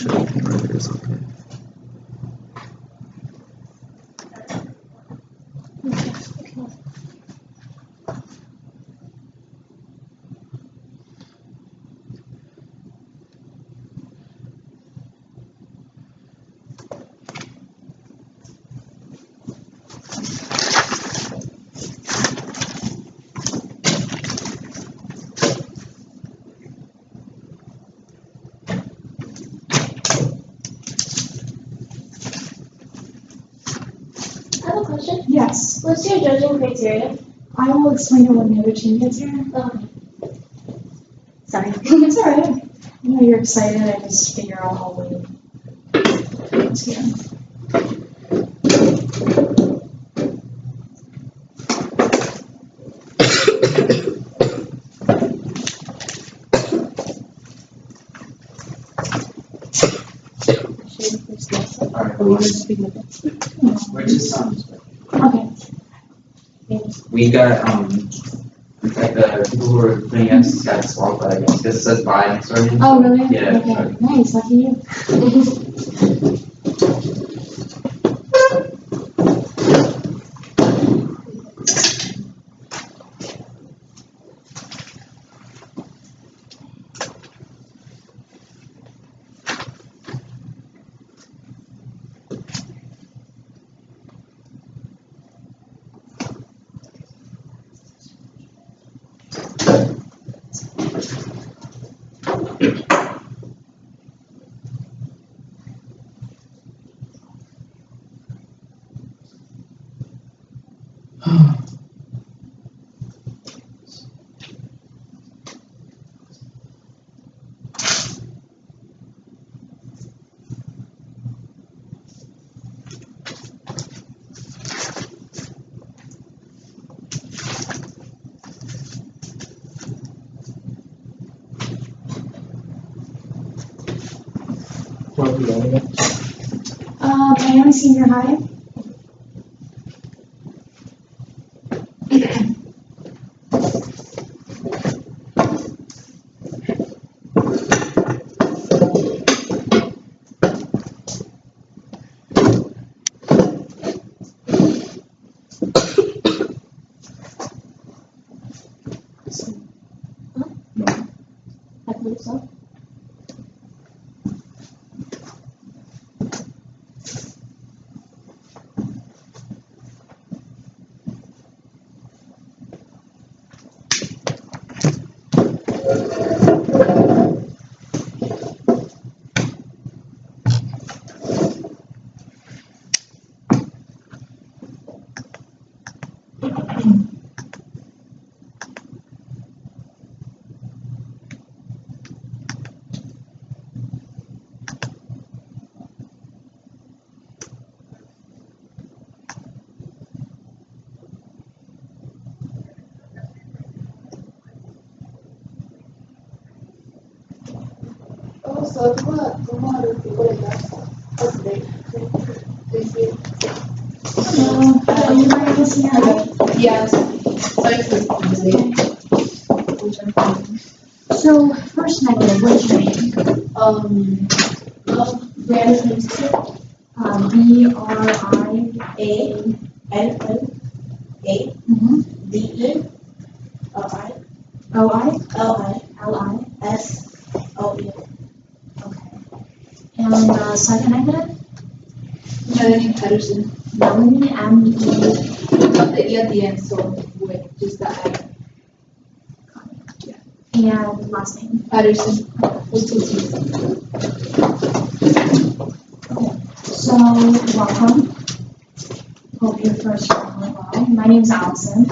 Right, it's okay. I have a question. Yes, What's your judging criteria? I will explain it when the other team gets here. Okay. Sorry. It's alright. I know you're excited, I just figure I'll wait. It's here. Alright, Are we gonna speak with it? we're just Okay. we got like the people who are putting X's got disqualified, I guess, because it says bye next to our name. Oh, really? Yeah, Okay, sorry. nice, lucky you. Miami Senior High. I believe so. So, ¿cómo los people in that Are you Miami Senior High? Yes. So, first negative, what's your name? Brandon's name is B-R-I-A-N-N-A D-E-L-I O-I L-I-S-O-E. Okay. And second negative? Melanie Patterson. Melanie, M-E. Not the E at the end, so wait, just the I. And last name? Patterson. With two T's. Okay. So, welcome. Hope your first round went well. My name's Allison.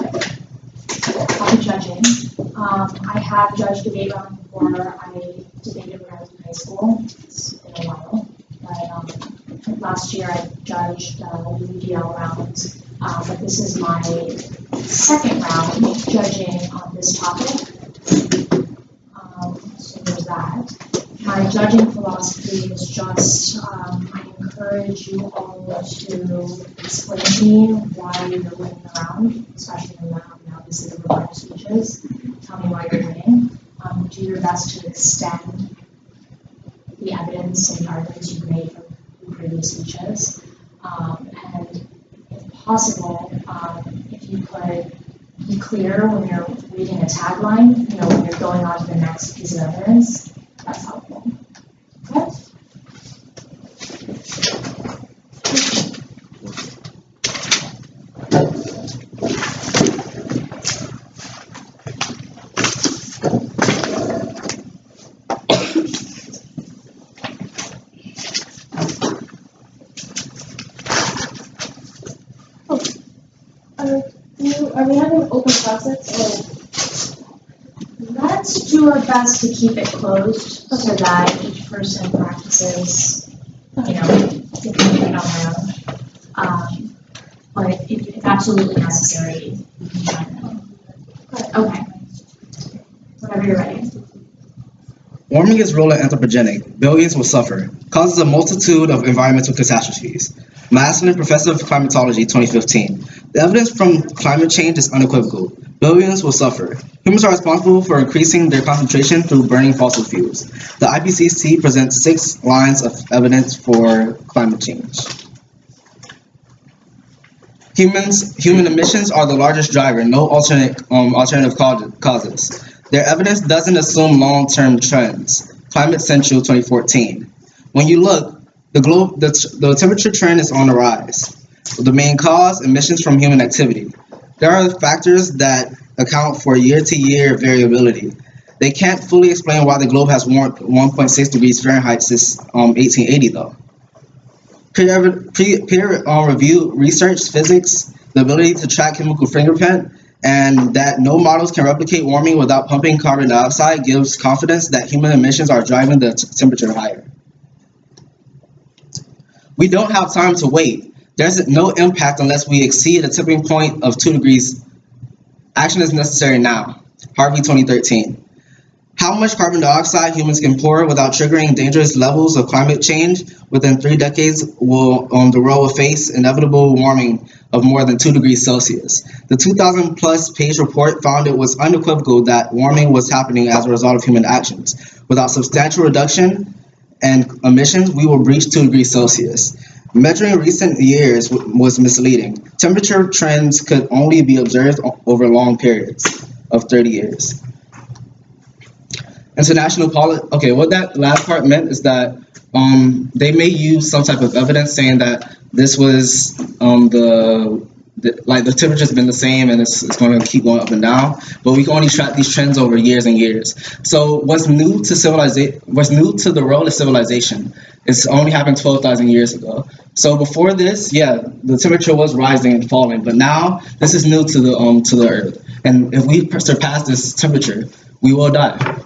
I'll be judging. I have judged debate round before. I debated when I was in high school. It's been a while. But last year I judged the UDL rounds. But this is my second round judging on this topic. So there's that. My judging philosophy is just, I encourage you all to explain to me why you're winning the round, especially when obviously the rebuttal speeches. Tell me why you're winning. Do your best to extend the evidence comments and arguments you've made from previous speeches. And if possible, if you could be clear when you're reading a tagline, when you're going on to the next piece of evidence, that's helpful. Okay? Are we having open process or? Let's do our best to keep it closed so that each person practices, thinking it on their own. But if absolutely necessary, we can try to. Okay. Whenever you're ready. Warming is real and anthropogenic. Billions will suffer. Causes a multitude of environmental catastrophes. Maslin, Professor of Climatology, 2015. The evidence from climate change is unequivocal. Billions will suffer. Humans are responsible for increasing their concentration through burning fossil fuels. The IPCC presents 6 lines of evidence for climate change. Human emissions are the largest driver, no alternative causes. Their evidence doesn't assume long-term trends. Climate Central 2014. When you look, the temperature trend is on the rise. The main cause, emissions from human activity. There are factors that account for year-to-year variability. They can't fully explain why the globe has warmed 1.6 degrees Fahrenheit since 1880 though. Peer-reviewed research, physics, the ability to track chemical fingerprint, and that no models can replicate warming without pumping carbon dioxide gives confidence that human emissions are driving the temperature higher. We don't have time to wait. There's no impact unless we exceed a tipping point of 2 degrees. Action is necessary now. Harvey 2013. How much carbon dioxide humans can pour without triggering dangerous levels of climate change within 3 decades will the world will face inevitable warming of more than 2 degrees Celsius. The 2,000 plus page report found it was unequivocal that warming was happening as a result of human actions. Without substantial reduction and emissions, we will breach 2 degrees Celsius. Measuring recent years was misleading. Temperature trends could only be observed over long periods of 30 years. International policy. Okay, what that last part meant is that they may use some type of evidence saying that this was the temperature's been the same and it's going to keep going up and down, but we can only track these trends over years and years. So what's new to the world is civilization. It's only happened 12,000 years ago. So before this, the temperature was rising and falling, but now this is new to the Earth. And if we surpass this temperature, we will die.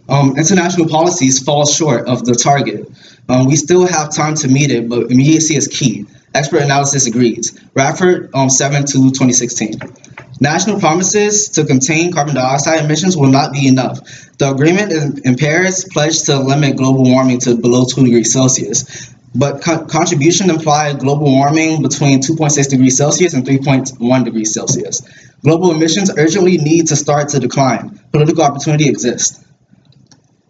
International policies fall short of the target. We still have time to meet it, but immediacy is key. Expert analysis agrees. Radford 7/2016. National promises to contain carbon dioxide emissions will not be enough. The agreement in Paris pledged to limit global warming to below 2 degrees Celsius, but contribution implied global warming between 2.6 degrees Celsius and 3.1 degrees Celsius. Global emissions urgently need to start to decline. Political opportunity exists.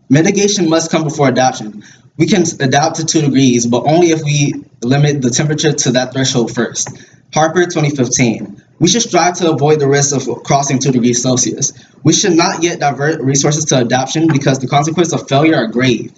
Mitigation must come before adaptation. We can adapt to 2 degrees, but only if we limit the temperature to that threshold first. Harper 2015. We should strive to avoid the risk of crossing 2 degrees Celsius. We should not yet divert resources to adaptation because the consequences of failure are grave.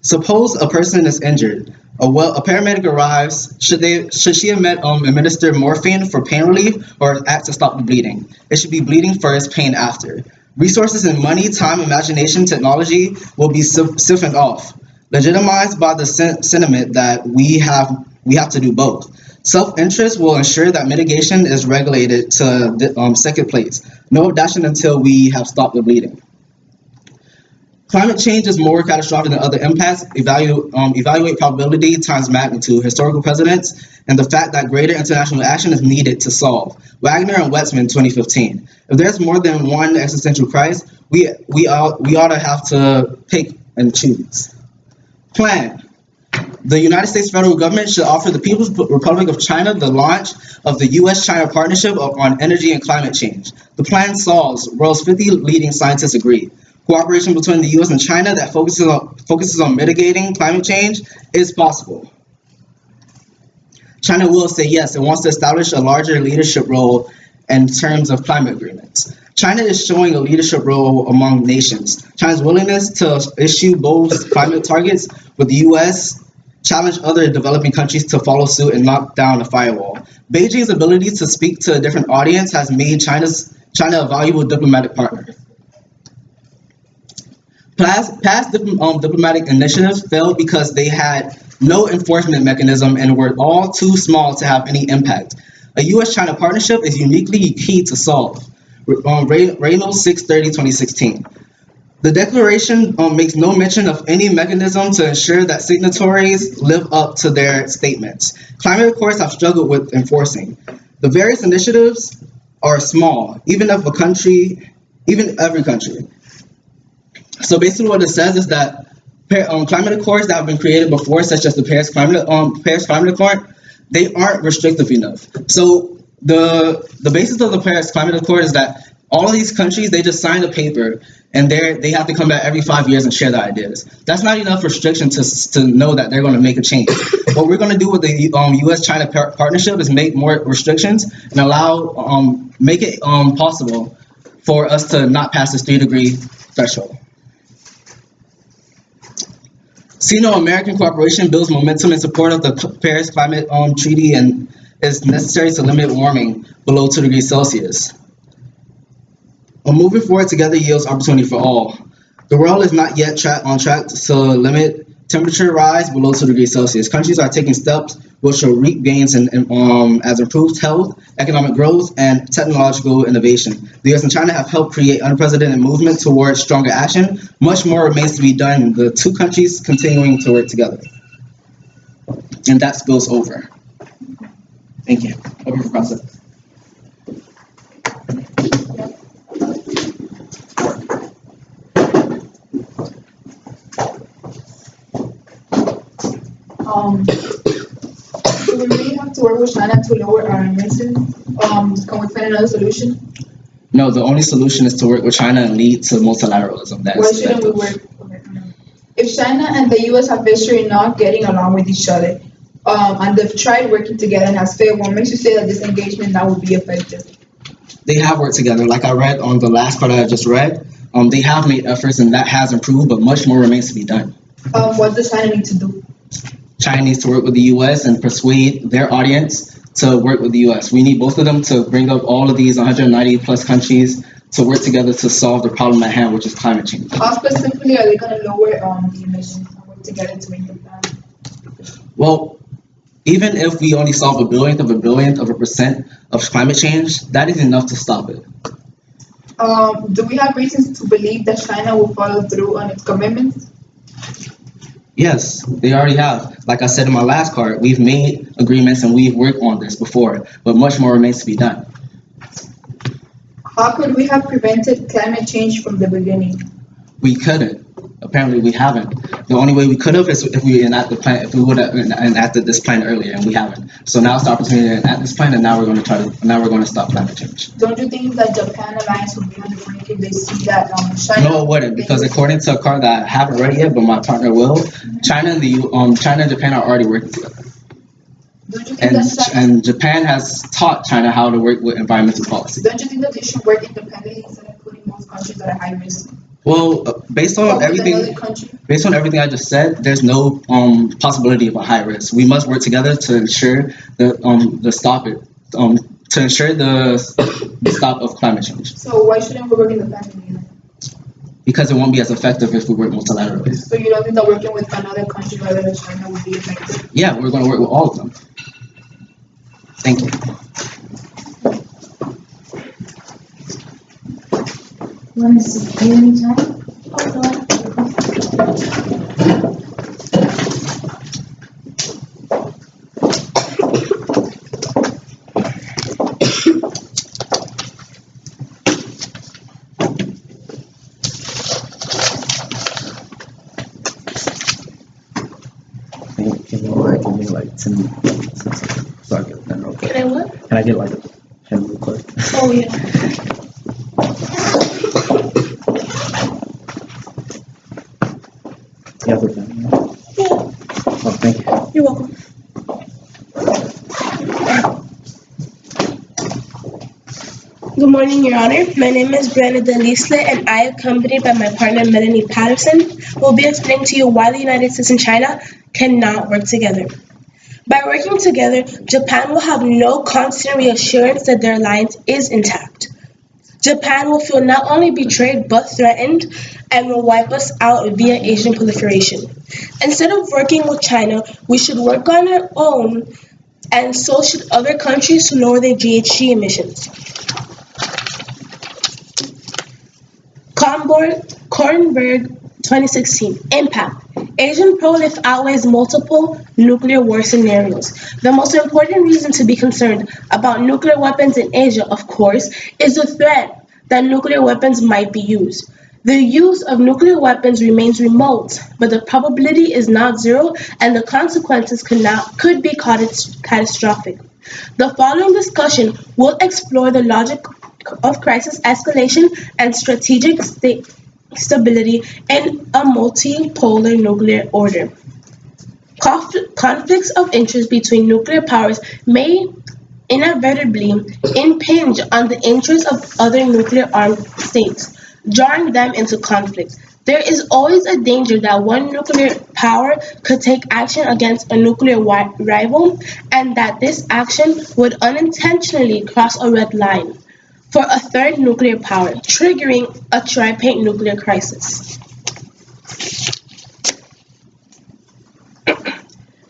Suppose a person is injured. A paramedic arrives. Should she administer morphine for pain relief or act to stop the bleeding? It should be bleeding first, pain after. Resources in money, time, imagination, technology will be siphoned off, legitimized by the sentiment that we have to do both. Self-interest will ensure that mitigation is regulated to the second place. No adaptation until we have stopped the bleeding. Climate change is more catastrophic than other impacts. Evaluate probability times magnitude, historical precedents, and the fact that greater international action is needed to solve. Wagner and Wetzman, 2015. If there's more than one existential crisis, we ought to have to pick and choose. Plan. The United States federal government should offer the People's Republic of China the launch of the U.S.-China Partnership on Energy and Climate Change. The plan solves. World's 50 leading scientists agree. cooperation between the U.S. and China that focuses on mitigating climate change is possible. China will say yes, it wants to establish a larger leadership role in terms of climate agreements. China is showing a leadership role among nations. China's willingness to issue bold climate targets with the U.S. challenge other developing countries to follow suit and knock down a firewall. Beijing's ability to speak to a different audience has made China a valuable diplomatic partner. Past diplomatic initiatives failed because they had no enforcement mechanism and were all too small to have any impact. A U.S.-China partnership is uniquely key to solve. Reynolds 6/30/2016. The declaration makes no mention of any mechanism to ensure that signatories live up to their statements. Climate accords have struggled with enforcing. The various initiatives are small, even every country. So basically what it says is that climate accords that have been created before, such as the Paris Climate Accord, they aren't restrictive enough. So the basis of the Paris Climate Accord is that all of these countries, they just sign a paper and they have to come back every 5 years and share their ideas. That's not enough restriction to know that they're going to make a change. What we're going to do with the U.S.-China partnership is make more restrictions and make it possible for us to not pass this 3-degree threshold. Sino-American cooperation builds momentum in support of the Paris Climate Treaty and is necessary to limit warming below 2 degrees Celsius. Moving forward together yields opportunity for all. The world is not yet on track to limit temperature rise below 2 degrees Celsius. Countries are taking steps which will reap gains as improved health, economic growth, and technological innovation. The US and China have helped create unprecedented movement towards stronger action. Much more remains to be done, the two countries continuing to work together. And that spills over. Thank you. Open for questions. Do we really have to work with China to lower our emissions? Can we find another solution? No, the only solution is to work with China and lead to multilateralism. Why shouldn't we work? If China and the US have history not getting along with each other, and they've tried working together and has failed, what makes you say that this engagement now will be effective? They have worked together. Like I read on the last part I just read, they have made efforts and that has improved, but much more remains to be done. What does China need to do? China needs to work with the U.S. and persuade their audience to work with the U.S. We need both of them to bring up all of these 190 plus countries to work together to solve the problem at hand, which is climate change. How specifically are they going to lower the emissions and work together to make them down? Well, even if we only solve a billionth of a percent of climate change, that is enough to stop it. Do we have reasons to believe that China will follow through on its commitments? Yes, they already have. Like I said in my last card, we've made agreements and we've worked on this before, but much more remains to be done. How could we have prevented climate change from the beginning? We couldn't. Apparently we haven't. The only way we could have is if we enact the plan, if we would have enacted this plan earlier, and we haven't. So now it's the opportunity to enact this plan, and now we're going to stop climate change. Don't you think that Japan alliance would be on the brink if they see that China? No, it wouldn't, because according to a card that I haven't read yet, but my partner will, China and Japan are already working together. Don't you think And Japan has taught China how to work with environmental policy. Don't you think that they should work independently instead of putting most countries at a high risk? Well, based on everything I just said, there's no possibility of a high risk. We must work together to ensure the stop of climate change. So why shouldn't we work independently? Because it won't be as effective if we work multilaterally. So you don't think that working with another country rather than China would be effective? Yeah, we're going to work with all of them. Thank you. You want to see you anytime? Oh, go ahead. Can you give me like 10 minutes? So I get that real quick. Can I what? Can I get like a pen real quick? Oh, yeah. You're welcome. Good morning, Your Honor. My name is Brenda Delisle, and I, accompanied by my partner Melanie Patterson, will be explaining to you why the United States and China cannot work together. By working together, Japan will have no constant reassurance that their alliance is intact. Japan will feel not only betrayed but threatened and will wipe us out via Asian proliferation. Instead of working with China, we should work on our own, and so should other countries to lower their GHG emissions. Kornberg 2016. Impact. Asian prolif outweighs multiple nuclear war scenarios. The most important reason to be concerned about nuclear weapons in Asia, of course, is the threat that nuclear weapons might be used. The use of nuclear weapons remains remote, but the probability is not zero and the consequences could be catastrophic. The following discussion will explore the logic of crisis escalation and strategic stability in a multipolar nuclear order. Conflicts of interest between nuclear powers may inevitably impinge on the interests of other nuclear-armed states, drawing them into conflict. There is always a danger that one nuclear power could take action against a nuclear rival, and that this action would unintentionally cross a red line for a third nuclear power, triggering a tripartite nuclear crisis.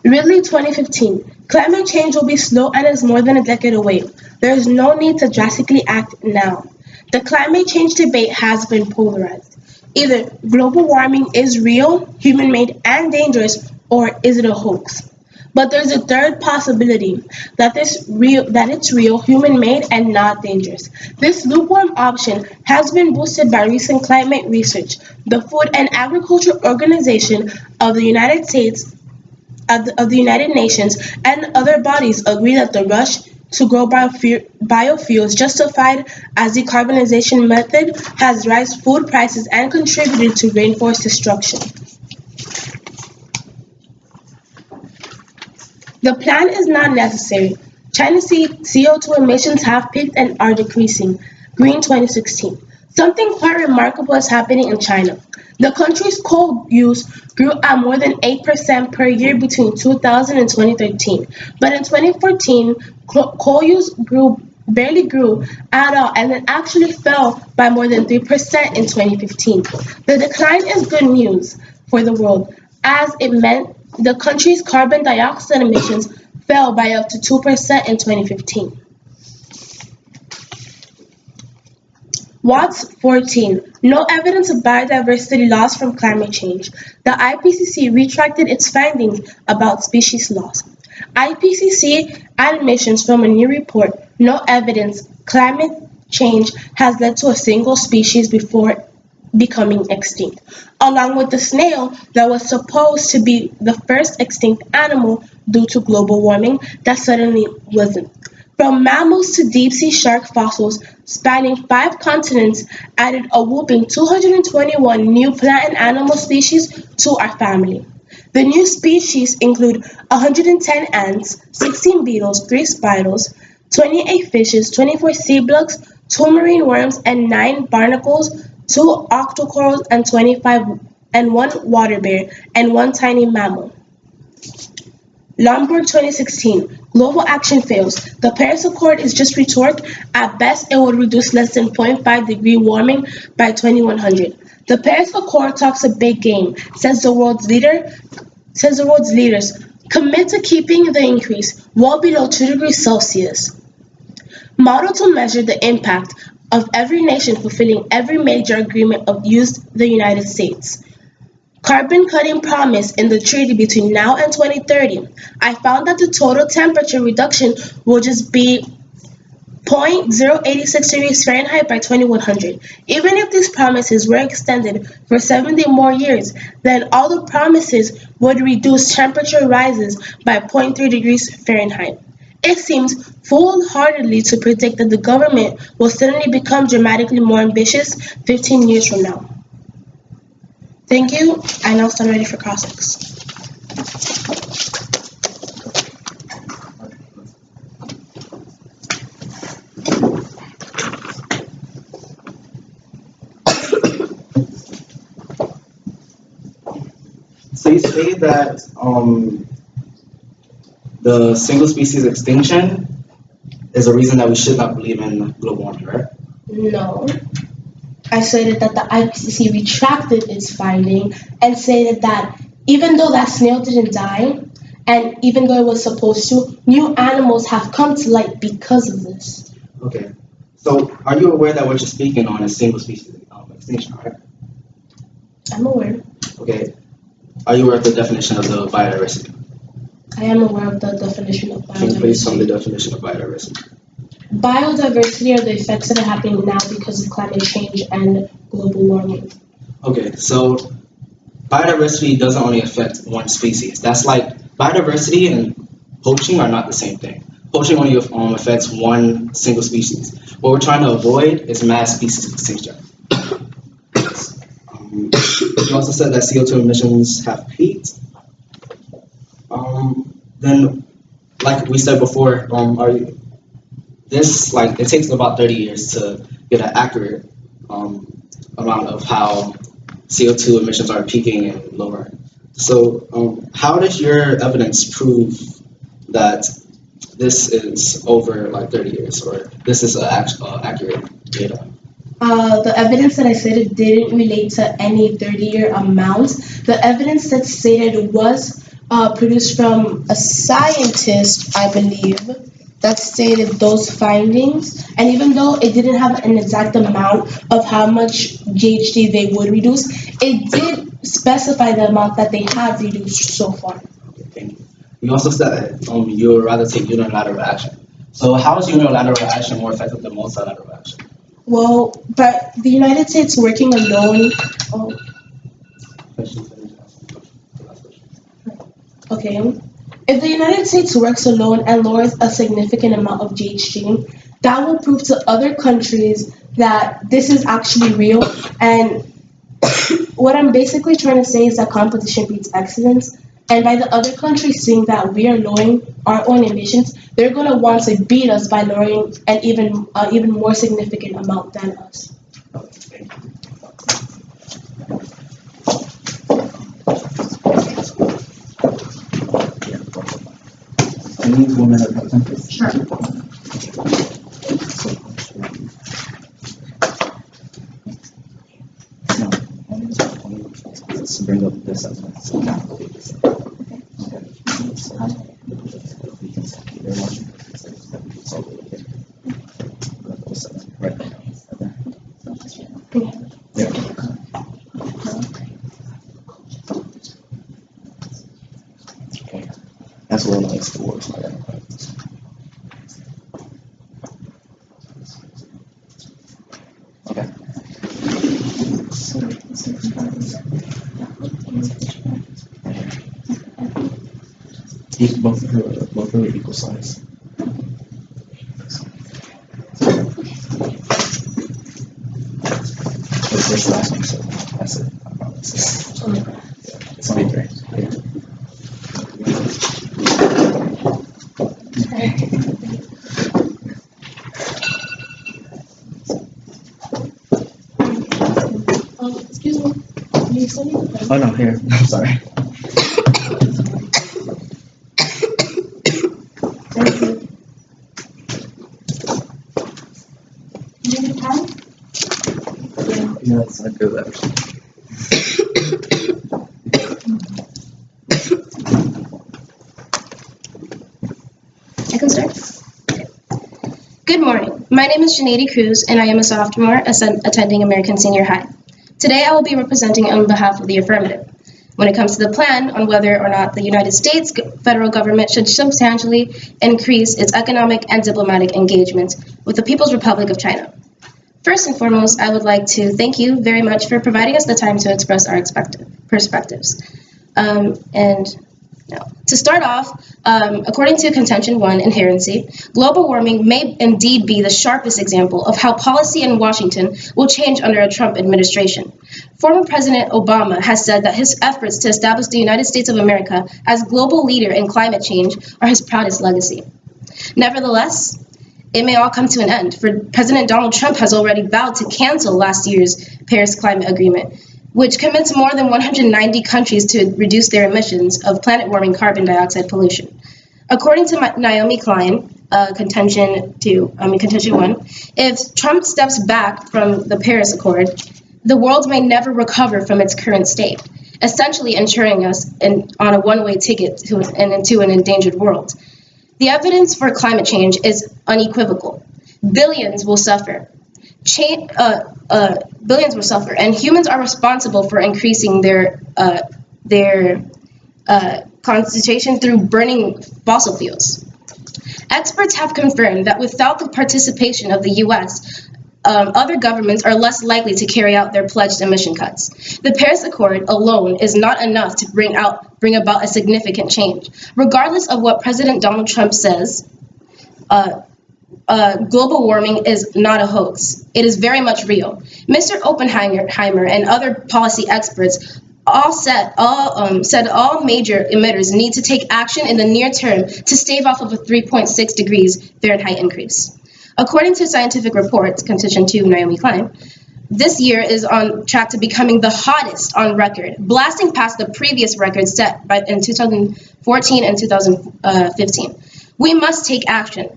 Ridley 2015. Climate change will be slow and is more than a decade away. There is no need to drastically act now. The climate change debate has been polarized. Either global warming is real, human-made, and dangerous, or is it a hoax? But there's a third possibility, that it's real, human-made, and not dangerous. This lukewarm option has been boosted by recent climate research. The Food and Agriculture Organization of the United States, of the United Nations, and other bodies agree that the rush to grow biofuels justified as decarbonization method has raised food prices and contributed to rainforest destruction. The plan is not necessary. China's CO2 emissions have peaked and are decreasing. Green 2016. Something quite remarkable is happening in China. The country's coal use grew at more than 8% per year between 2000 and 2013. But in 2014, coal use barely grew at all and then actually fell by more than 3% in 2015. The decline is good news for the world, as it meant the country's carbon dioxide emissions fell by up to 2% in 2015. Watts 14. No evidence of biodiversity loss from climate change. The IPCC retracted its findings about species loss. IPCC admissions from a new report, no evidence climate change has led to a single species before becoming extinct, along with the snail that was supposed to be the first extinct animal due to global warming that suddenly wasn't. From mammals to deep-sea shark fossils spanning 5 continents added a whopping 221 new plant and animal species to our family. The new species include 110 ants, 16 beetles, 3 spiders, 28 fishes, 24 sea bugs, 2 marine worms, and 9 barnacles, 2 octocorals, and 1 water bear, and 1 tiny mammal. Lombard 2016. Global action fails. The Paris Accord is just rhetoric. At best, it would reduce less than 0.5 degree warming by 2100. The Paris Accord talks a big game, says the world's leaders, commit to keeping the increase well below 2 degrees Celsius. Model to measure the impact of every nation fulfilling every major agreement of used the United States. Carbon cutting promise in the treaty between now and 2030. I found that the total temperature reduction will just be 0.086 degrees Fahrenheit by 2100. Even if these promises were extended for 70 more years, then all the promises would reduce temperature rises by 0.3 degrees Fahrenheit. It seems foolhardily to predict that the government will suddenly become dramatically more ambitious 15 years from now. Thank you. I now stand ready for cross-ex. So you say that the single species extinction is a reason that we should not believe in global warming, right? No. I stated that the IPCC retracted its finding and stated that even though that snail didn't die, and even though it was supposed to, new animals have come to light because of this. Okay. So are you aware that what you're speaking on is single species extinction, right? I'm aware. Okay. Are you aware of the definition of the biodiversity? I am aware of the definition of Can you please tell me the biodiversity. definition of biodiversity? Biodiversity are the effects that are happening now because of climate change and global warming. Okay, so biodiversity doesn't only affect one species. That's like biodiversity and poaching are not the same thing. Poaching only affects one single species. What we're trying to avoid is mass species extinction. You also said that CO2 emissions have peaked. Then, like we said before, it takes about 30 years to get an accurate amount of how CO2 emissions are peaking and lowering. So, how does your evidence prove that this is over like 30 years, or this is accurate data? The evidence that I stated didn't relate to any 30-year amount. The evidence that stated was produced from a scientist, I believe, that stated those findings. And even though it didn't have an exact amount of how much GHG they would reduce, it did specify the amount that they have reduced so far. Okay, thank you. You also said you would rather take unilateral action. So how is unilateral action more effective than multilateral action? Well, but the United States working alone. Oh, okay. If the United States works alone and lowers a significant amount of GHG, that will prove to other countries that this is actually real. And what I'm basically trying to say is that competition beats excellence. And by the other countries seeing that we are lowering our own emissions, they're going to want to beat us by lowering an even more significant amount than us. Can you 1 minute at a time, please? Sure. Let's bring up this as well. Right. Yeah. Okay. That's a little nice towards my Okay. Both are equal size. This last one, so that's it. I promise. It's bigger. Yeah. Excuse me. Can you send me the pen? Oh no, here. I'm sorry. Thank you. You need a pen? Yeah, it's not good actually. I can start. Good morning. My name is Janeiry Cruz, and I am a sophomore attending American Senior High. Today, I will be representing on behalf of the affirmative. When it comes to the plan on whether or not the United States federal government should substantially increase its economic and diplomatic engagement with the People's Republic of China. First and foremost, I would like to thank you very much for providing us the time to express our perspectives. To start off, according to Contention 1, Inherency, global warming may indeed be the sharpest example of how policy in Washington will change under a Trump administration. Former President Obama has said that his efforts to establish the United States of America as global leader in climate change are his proudest legacy. Nevertheless, it may all come to an end, for President Donald Trump has already vowed to cancel last year's Paris Climate Agreement, which commits more than 190 countries to reduce their emissions of planet-warming carbon dioxide pollution. According to Naomi Klein, contention 1, if Trump steps back from the Paris Accord, the world may never recover from its current state, essentially ensuring us on a one-way ticket into an endangered world. The evidence for climate change is unequivocal. Billions will suffer. Billions will suffer, and humans are responsible for increasing their concentration through burning fossil fuels. Experts have confirmed that without the participation of the U.S., other governments are less likely to carry out their pledged emission cuts. The Paris Accord alone is not enough to bring about a significant change. Regardless of what President Donald Trump says, global warming is not a hoax. It is very much real. Mr. Oppenheimer and other policy experts said all major emitters need to take action in the near term to stave off of a 3.6 degrees Fahrenheit increase. According to scientific reports, contention 2, Naomi Klein, this year is on track to becoming the hottest on record, blasting past the previous records set in 2014 and 2015. We must take action.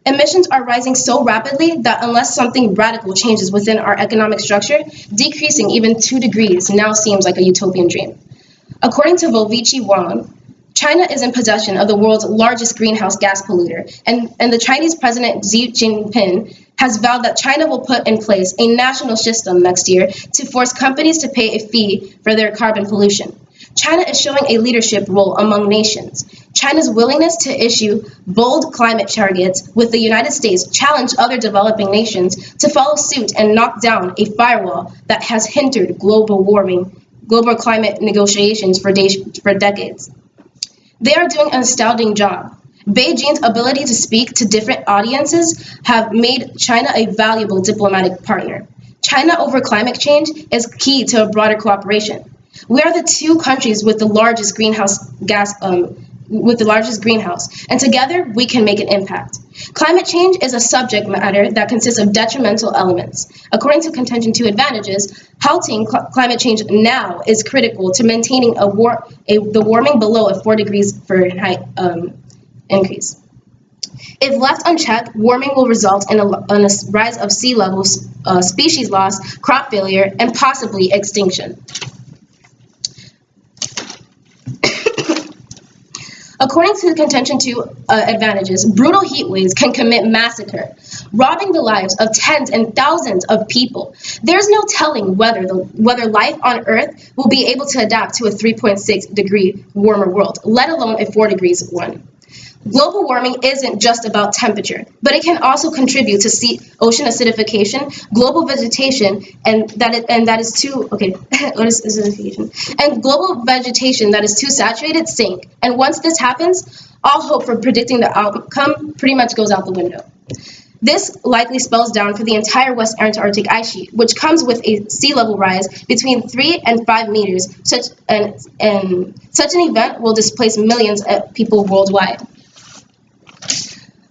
Emissions are rising so rapidly that unless something radical changes within our economic structure, decreasing even 2 degrees now seems like a utopian dream. According to Volvici Wang, China is in possession of the world's largest greenhouse gas polluter, and the Chinese President Xi Jinping has vowed that China will put in place a national system next year to force companies to pay a fee for their carbon pollution. China is showing a leadership role among nations. China's willingness to issue bold climate targets with the United States challenged other developing nations to follow suit and knock down a firewall that has hindered global climate negotiations for decades. They are doing an astounding job. Beijing's ability to speak to different audiences have made China a valuable diplomatic partner. China over climate change is key to a broader cooperation. We are the two countries with the largest greenhouse, and together we can make an impact. Climate change is a subject matter that consists of detrimental elements. According to contention 2 advantages, halting climate change now is critical to maintaining the warming below a 4 degrees Fahrenheit increase. If left unchecked, warming will result in a rise of sea levels, species loss, crop failure, and possibly extinction. According to the contention 2 advantages, brutal heat waves can commit massacre, robbing the lives of tens and thousands of people. There's no telling whether life on Earth will be able to adapt to a 3.6 degree warmer world, let alone a 4 degrees one. Global warming isn't just about temperature, but it can also contribute to ocean acidification, global vegetation, and global vegetation that is too saturated sink. And once this happens, all hope for predicting the outcome pretty much goes out the window. This likely spells down for the entire West Antarctic ice sheet, which comes with a sea level rise between 3 and 5 meters. Such an event will displace millions of people worldwide.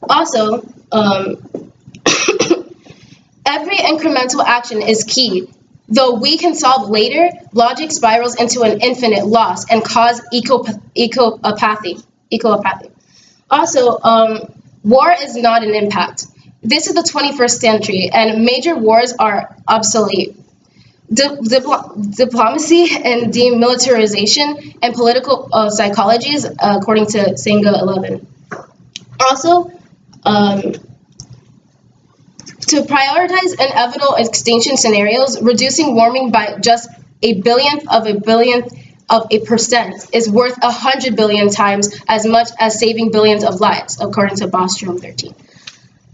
Also, every incremental action is key. Though we can solve later, logic spirals into an infinite loss and cause ecopathy. Also, war is not an impact. This is the 21st century, and major wars are obsolete. Diplomacy and demilitarization and political psychologies, according to Senga 11. Also, to prioritize inevitable extinction scenarios, reducing warming by just a billionth of a percent is worth 100 billion times as much as saving billions of lives, according to Bostrom 13.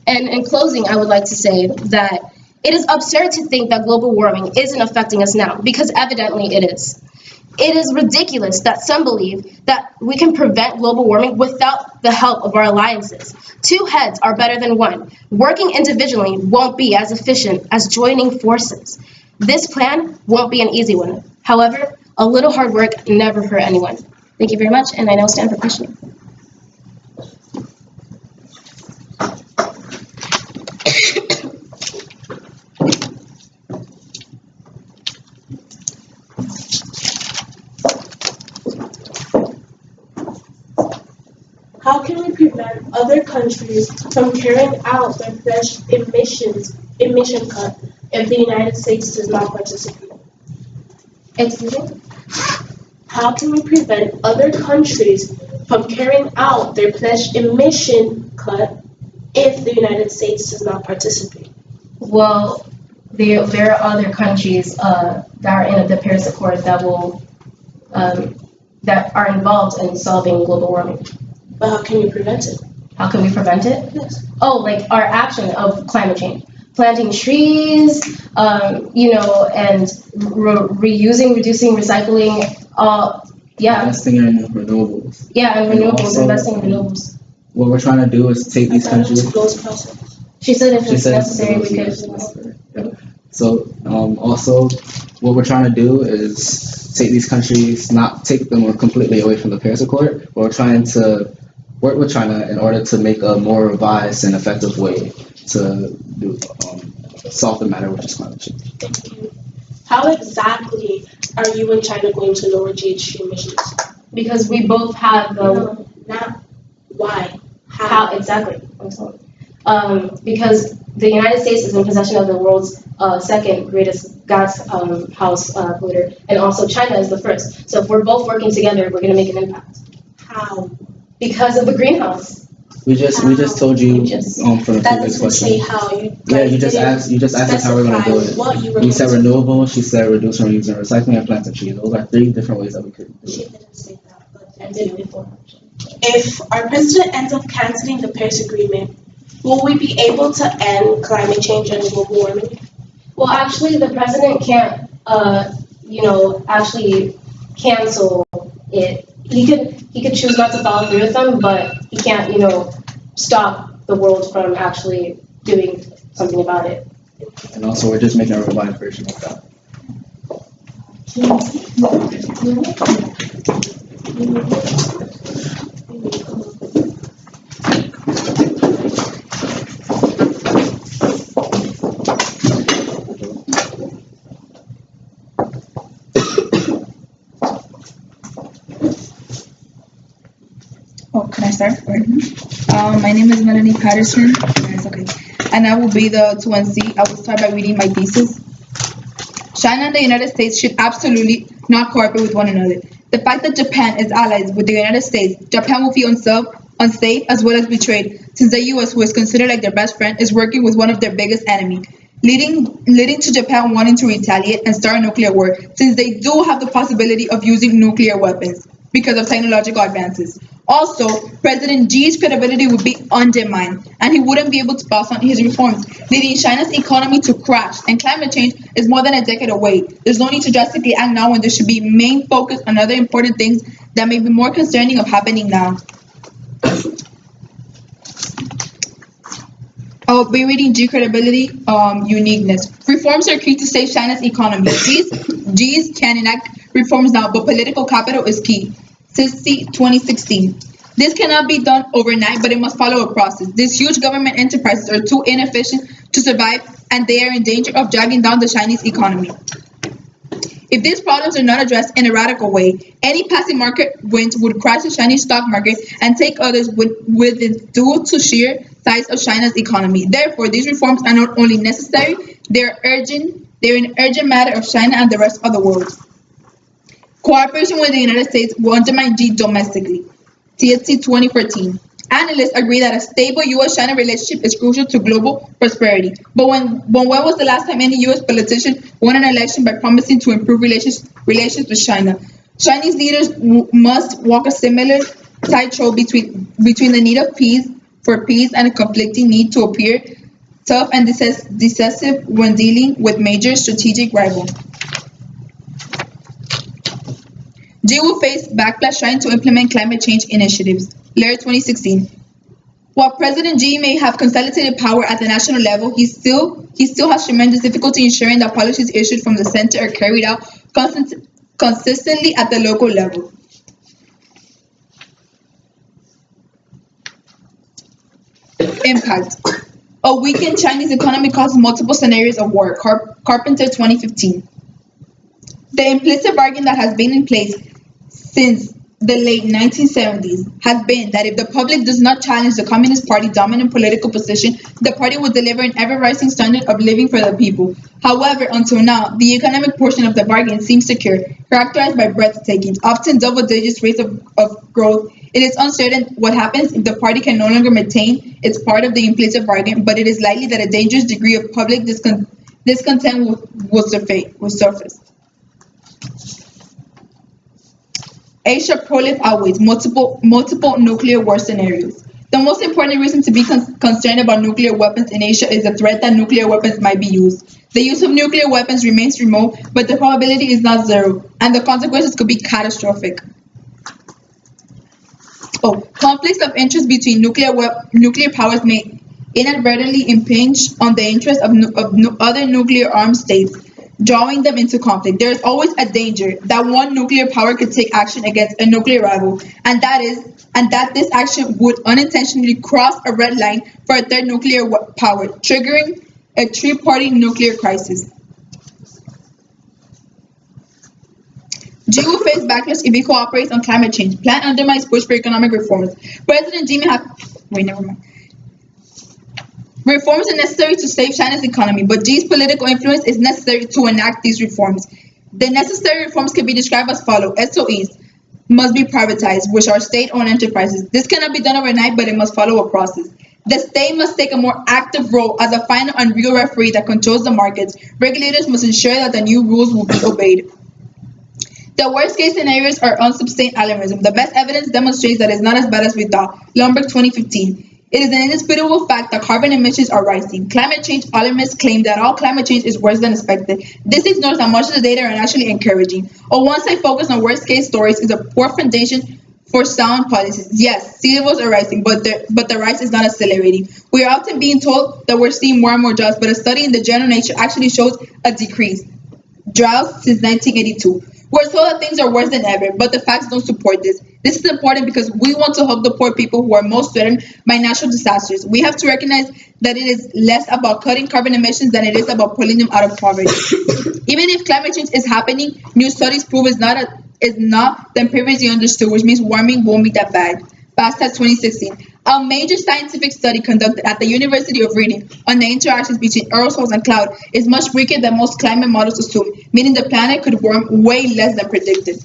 And in closing, I would like to say that it is absurd to think that global warming isn't affecting us now, because evidently it is. It is ridiculous that some believe that we can prevent global warming without the help of our alliances. 2 heads are better than 1. Working individually won't be as efficient as joining forces. This plan won't be an easy one. However, a little hard work never hurt anyone. Thank you very much, and I now stand for questioning. How can we prevent other countries from carrying out their pledged emission cut if the United States does not participate? Excuse me? How can we prevent other countries from carrying out their pledged emission cut if the United States does not participate? Well, there are other countries that are in the Paris Accord that are involved in solving global warming. But how can you prevent it? How can we prevent it? Yes. Oh, like our action of climate change. Planting trees, and reusing, reducing, recycling, yeah. Investing in renewables. Yeah, and And renewables, also- investing in renewables. What we're trying to do is take these countries. Close process. She said if She it's said necessary, we it's could. necessary. Yeah. So also, what we're trying to do is take these countries, not take them completely away from the Paris Accord, but we're trying to work with China in order to make a more revised and effective way to do solve the matter, which is climate change. Thank you. How exactly are you and China going to lower GHG emissions? Because we both have the No, not why. how exactly. I'm sorry. Because the United States is in possession of the world's second greatest gas house polluter, and also China is the first. So if we're both working together, we're going to make an impact. How? Because of the greenhouse. We just told you We just- from the That previous doesn't say question. how. You just asked us how we're gonna do it. What you were You said going to do. renewable, she said reduce, reuse, and recycling, and plant and trees. Those are 3 different ways that we could do She it. didn't say that, but I did before. if our president ends up canceling the Paris Agreement, will we be able to end climate change and global warming? Well, actually, the president can't, actually cancel it. He could choose not to follow through with them, but he can't, stop the world from actually doing something about it. And also, we're just making a revised version of that. Oh, can I start? My name is Melanie Patterson. Yes, okay. And I will be the 2NC. I will start by reading my thesis. China and the United States should absolutely not cooperate with one another. The fact that Japan is allies with the United States, Japan will feel unsafe as well as betrayed, since the US, who is considered like their best friend, is working with one of their biggest enemies, leading to Japan wanting to retaliate and start a nuclear war, since they do have the possibility of using nuclear weapons because of technological advances. Also, President Xi's credibility would be undermined, and he wouldn't be able to pass on his reforms, leading China's economy to crash. And climate change is more than a decade away. There's no need to drastically act now when there should be main focus on other important things that may be more concerning of happening now. I'll be reading G credibility, uniqueness. Reforms are key to save China's economy. G's can enact reforms now, but political capital is key. CICI 2016. This cannot be done overnight, but it must follow a process. These huge government enterprises are too inefficient to survive, and they are in danger of dragging down the Chinese economy. If these problems are not addressed in a radical way, any passing market winds would crash the Chinese stock market and take others with it due to sheer size of China's economy. Therefore, these reforms are not only necessary, they're an urgent matter of China and the rest of the world. Cooperation with the United States will undermine G domestically. TSC 2014. Analysts agree that a stable U.S.-China relationship is crucial to global prosperity. But when was the last time any U.S. politician won an election by promising to improve relations with China? Chinese leaders must walk a similar tightrope between the need of peace and a conflicting need to appear tough and decisive when dealing with major strategic rivals. G will face backlash trying to implement climate change initiatives. Lair 2016. While President Xi may have consolidated power at the national level, he still has tremendous difficulty ensuring that policies issued from the center are carried out consistently at the local level. Impact. A weakened Chinese economy causes multiple scenarios of war. Carpenter 2015. The implicit bargain that has been in place since the late 1970s has been that if the public does not challenge the Communist Party's dominant political position, the party will deliver an ever-rising standard of living for the people. However, until now, the economic portion of the bargain seems secure, characterized by breathtaking, often double-digit rates of growth. It is uncertain what happens if the party can no longer maintain its part of the implicit bargain, but it is likely that a dangerous degree of public discontent will surface. Asia outweighs multiple nuclear war scenarios. The most important reason to be concerned about nuclear weapons in Asia is the threat that nuclear weapons might be used. The use of nuclear weapons remains remote, but the probability is not zero, and the consequences could be catastrophic. Conflicts of interest between nuclear powers may inadvertently impinge on the interests of other nuclear armed states, drawing them into conflict. There is always a danger that one nuclear power could take action against a nuclear rival, and that this action would unintentionally cross a red line for a third nuclear power, triggering a three-party nuclear crisis. G will face backlash if he cooperates on climate change. Plan undermines push for economic reforms. President G may have... Wait, never mind. Reforms are necessary to save China's economy, but G's political influence is necessary to enact these reforms. The necessary reforms can be described as follows. SOEs must be privatized, which are state-owned enterprises. This cannot be done overnight, but it must follow a process. The state must take a more active role as a final and real referee that controls the markets. Regulators must ensure that the new rules will be obeyed. The worst-case scenarios are unsustained alarmism. The best evidence demonstrates that it's not as bad as we thought. Lumberg 2015. It is an indisputable fact that carbon emissions are rising. Climate change alarmists claim that all climate change is worse than expected. This ignores that much of the data are actually encouraging. A one-side focus on worst-case stories is a poor foundation for sound policies. Yes, sea levels are rising, but the rise is not accelerating. We are often being told that we're seeing more and more droughts, but a study in the journal Nature actually shows a decrease. Droughts since 1982. We're told that things are worse than ever, but the facts don't support this. This is important because we want to help the poor people who are most threatened by natural disasters. We have to recognize that it is less about cutting carbon emissions than it is about pulling them out of poverty. Even if climate change is happening, new studies prove it's not than previously understood, which means warming won't be that bad. Bastat 2016. A major scientific study conducted at the University of Reading on the interactions between aerosols and cloud is much weaker than most climate models assume, meaning the planet could warm way less than predicted.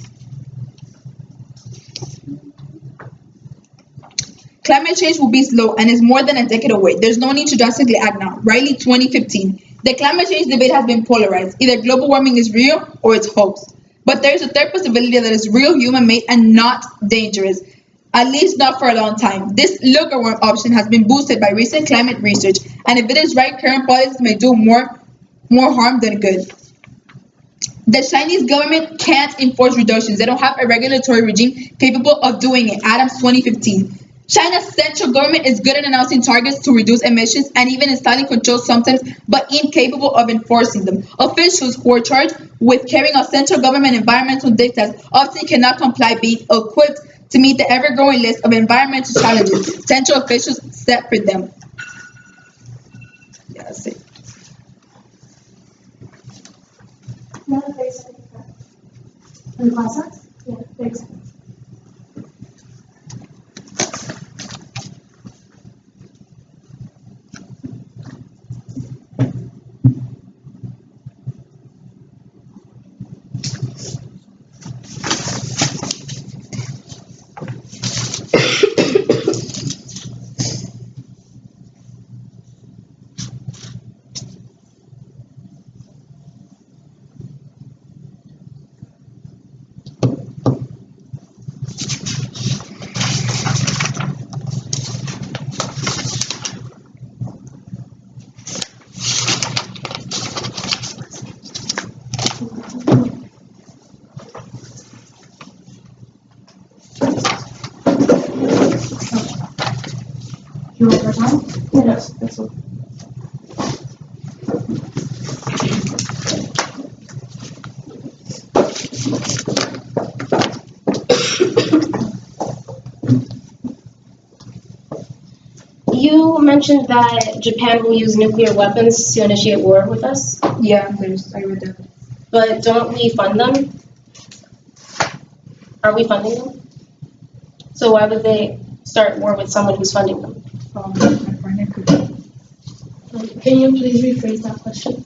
Climate change will be slow and is more than a decade away. There's no need to drastically act now. Riley 2015. The climate change debate has been polarized. Either global warming is real or it's hoax. But there is a third possibility that is real, human-made, and not dangerous. At least not for a long time. This lukewarm option has been boosted by recent climate research, and if it is right, current policies may do more harm than good. The Chinese government can't enforce reductions. They don't have a regulatory regime capable of doing it. Adams 2015. China's central government is good at announcing targets to reduce emissions and even installing controls sometimes, but incapable of enforcing them. Officials who are charged with carrying out central government environmental diktats often cannot comply, being equipped to meet the ever-growing list of environmental challenges central officials set for them. Yeah, that's it. No, 30 seconds. In the process? Yeah, 30 seconds. You want more time? Yes, that's all. You mentioned that Japan will use nuclear weapons to initiate war with us, Yeah, I read that. but don't we fund them? Are we funding them? So why would they start war with someone who's funding them? Can you please rephrase that question?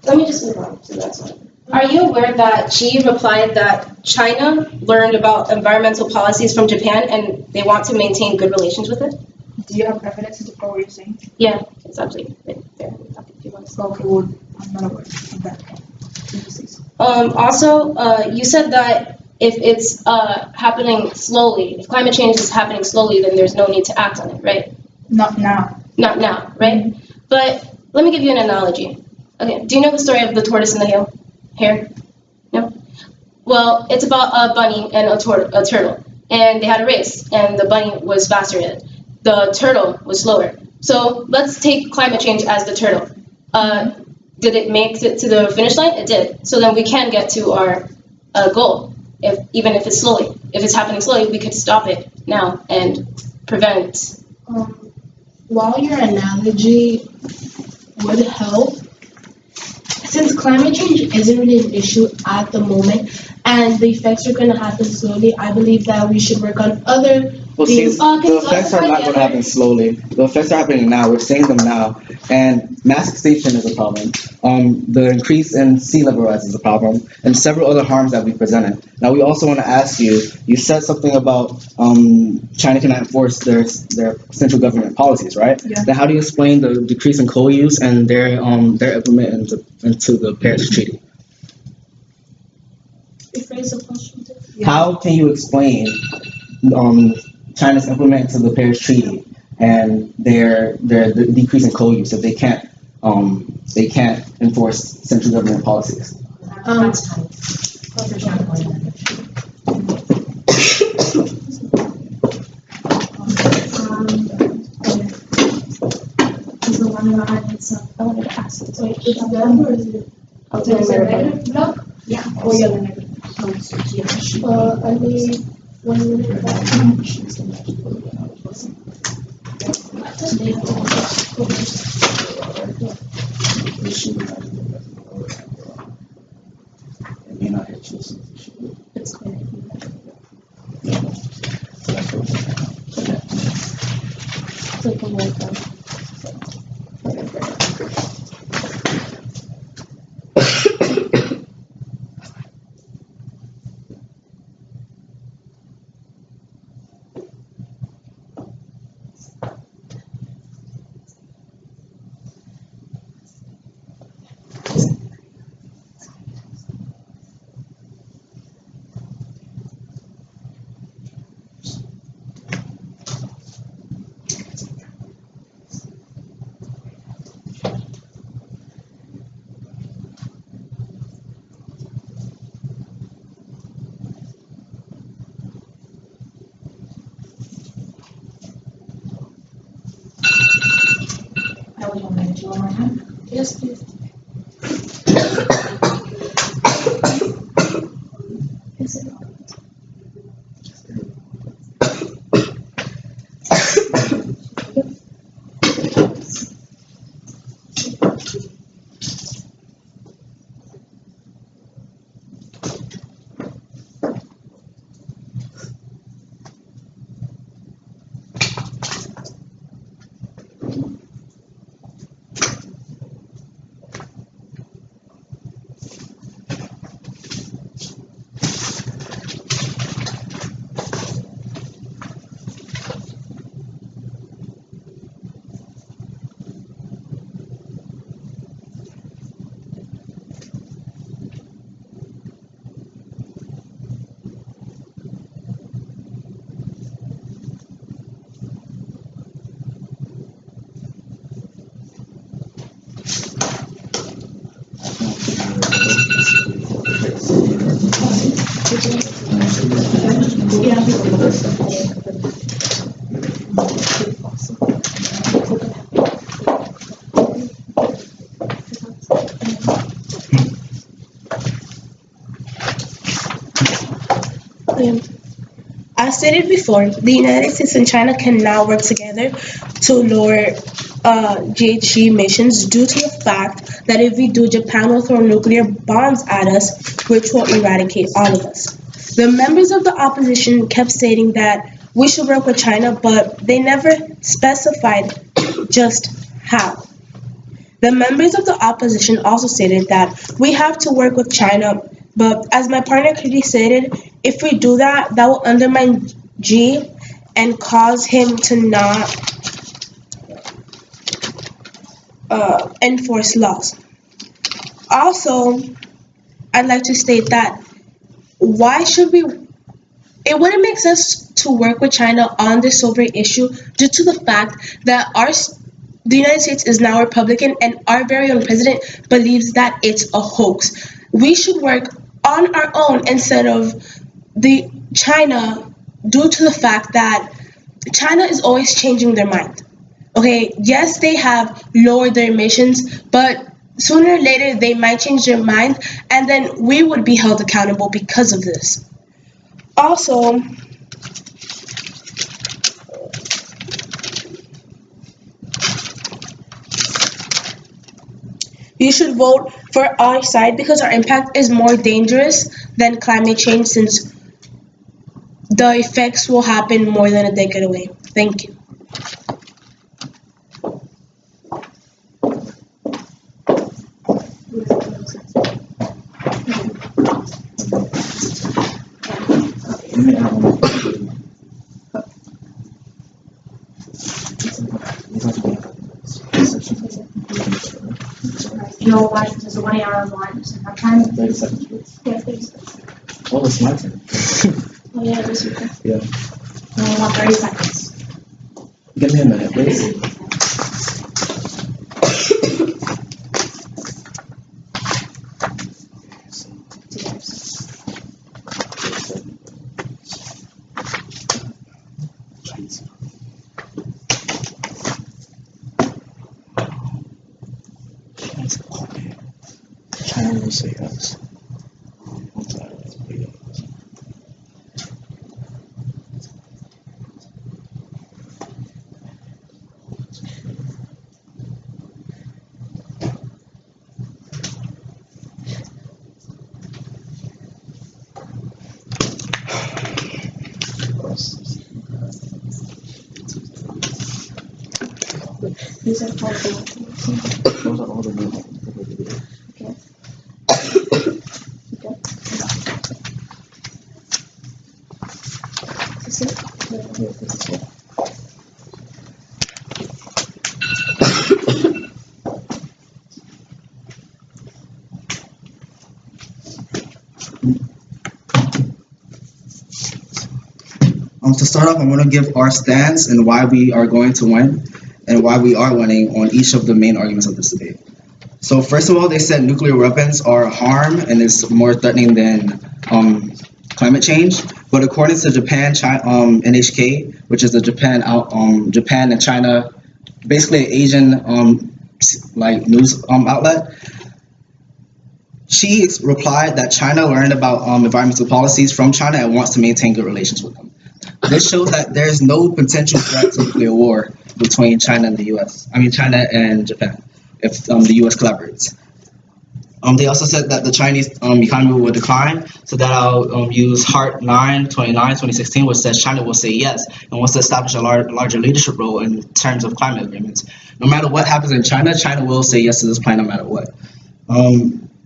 Let me just move on to the next one. Are you aware that Xi replied that China learned about environmental policies from Japan and they want to maintain good relations with it? Do you have evidence to support what you're saying? Yeah, it's actually right there. If you want to scroll. Okay, well, I'm not aware of that. Can you say so? Also, you said that if it's happening slowly, if climate change is happening slowly, then there's no need to act on it, right? Not now. Not now, right? But let me give you an analogy. Okay, do you know the story of the tortoise and the hare? No? Well, it's about a bunny and a turtle. And they had a race, and the bunny was faster at it. The turtle was slower. So let's take climate change as the turtle. Did it make it to the finish line? It did. So then we can get to our goal, even if it's slowly. If it's happening slowly, we could stop it now and prevent. While your analogy would help, since climate change isn't really an issue at the moment and the effects are going to happen slowly, I believe that we should work on other Well, see, things. the effects are not going to happen slowly. The effects are happening now. We're seeing them now. And mass extinction is a problem. The increase in sea level rise is a problem. And several other harms that we presented. Now, we also want to ask you, you said something about China cannot enforce their central government policies, right? Yeah. Then how do you explain the decrease in coal use and their implement into the Paris Treaty? Rephrase the question. Yeah. How can you explain China's implement to the Paris Treaty and their decrease in coal use if they can't enforce central government policies? Is the one around itself? I wanted to ask. So it's a them or is it? Is it negative block? Yeah. Oh, yeah, the negative. I mean, when It's clear. so it can work out. I would want to do one more time. Yes, please. Is it? As stated before, the United States and China can now work together to lower GHG emissions due to the fact that if we do, Japan will throw nuclear bombs at us, which will eradicate all of us. The members of the opposition kept stating that we should work with China, but they never specified just how. The members of the opposition also stated that we have to work with China, but as my partner clearly stated, if we do that, that will undermine G and cause him to not enforce laws. Also, I'd like to state that it wouldn't make sense to work with China on this silver issue due to the fact that the United States is now Republican and our very own president believes that it's a hoax. We should work on our own instead of the China due to the fact that China is always changing their mind. Okay, yes, they have lowered their emissions, but sooner or later they might change their mind and then we would be held accountable because of this. Also, you should vote for our side because our impact is more dangerous than climate change since the effects will happen more than a decade away. Thank you. No, Washington's a 1 hour line, so I'm trying to. 30 seconds, please. Yeah, please. Oh, it's my turn. Oh, yeah, this is good. Yeah. No, I want 30 seconds. Give me a minute, please. China will say yes. These are called the. Those are all the new ones. Okay. Okay. Is this it? Yeah, this is it. To start off, I'm going to give our stance and why we are going to win and why we are winning on each of the main arguments of this debate. So first of all, they said nuclear weapons are harm and is more threatening than climate change. But according to Japan, NHK, which is the Japan and China, basically an Asian news outlet, she replied that China learned about environmental policies from China and wants to maintain good relations with them. This shows that there's no potential threat to nuclear war between China and the U.S. China and Japan, if the U.S. collaborates. They also said that the Chinese economy will decline, so that I'll use Hart 9/29/2016, which says China will say yes and wants to establish a larger leadership role in terms of climate agreements. No matter what happens in China, China will say yes to this plan no matter what.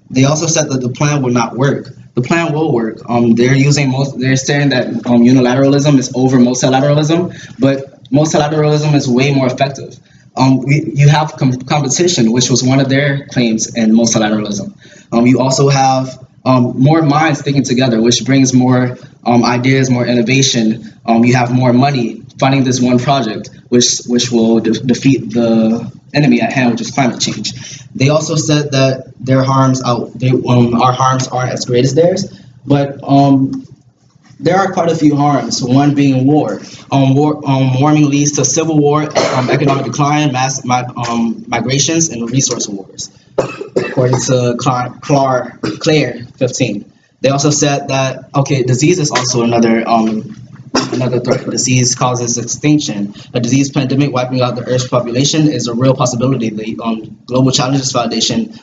They also said that the plan will not work. The plan will work. They're saying that unilateralism is over multilateralism, but multilateralism is way more effective. You have competition, which was one of their claims in multilateralism. You also have more minds thinking together, which brings more ideas, more innovation. You have more money funding this one project, which will defeat the enemy at hand, which is climate change. They also said that our harms aren't as great as theirs, but there are quite a few harms. One being war. Warming leads to civil war, economic decline, mass migrations, and resource wars, according to Claire 15. They also said that disease is also another threat. Disease causes extinction. A disease pandemic wiping out the Earth's population is a real possibility. The Global Challenges Foundation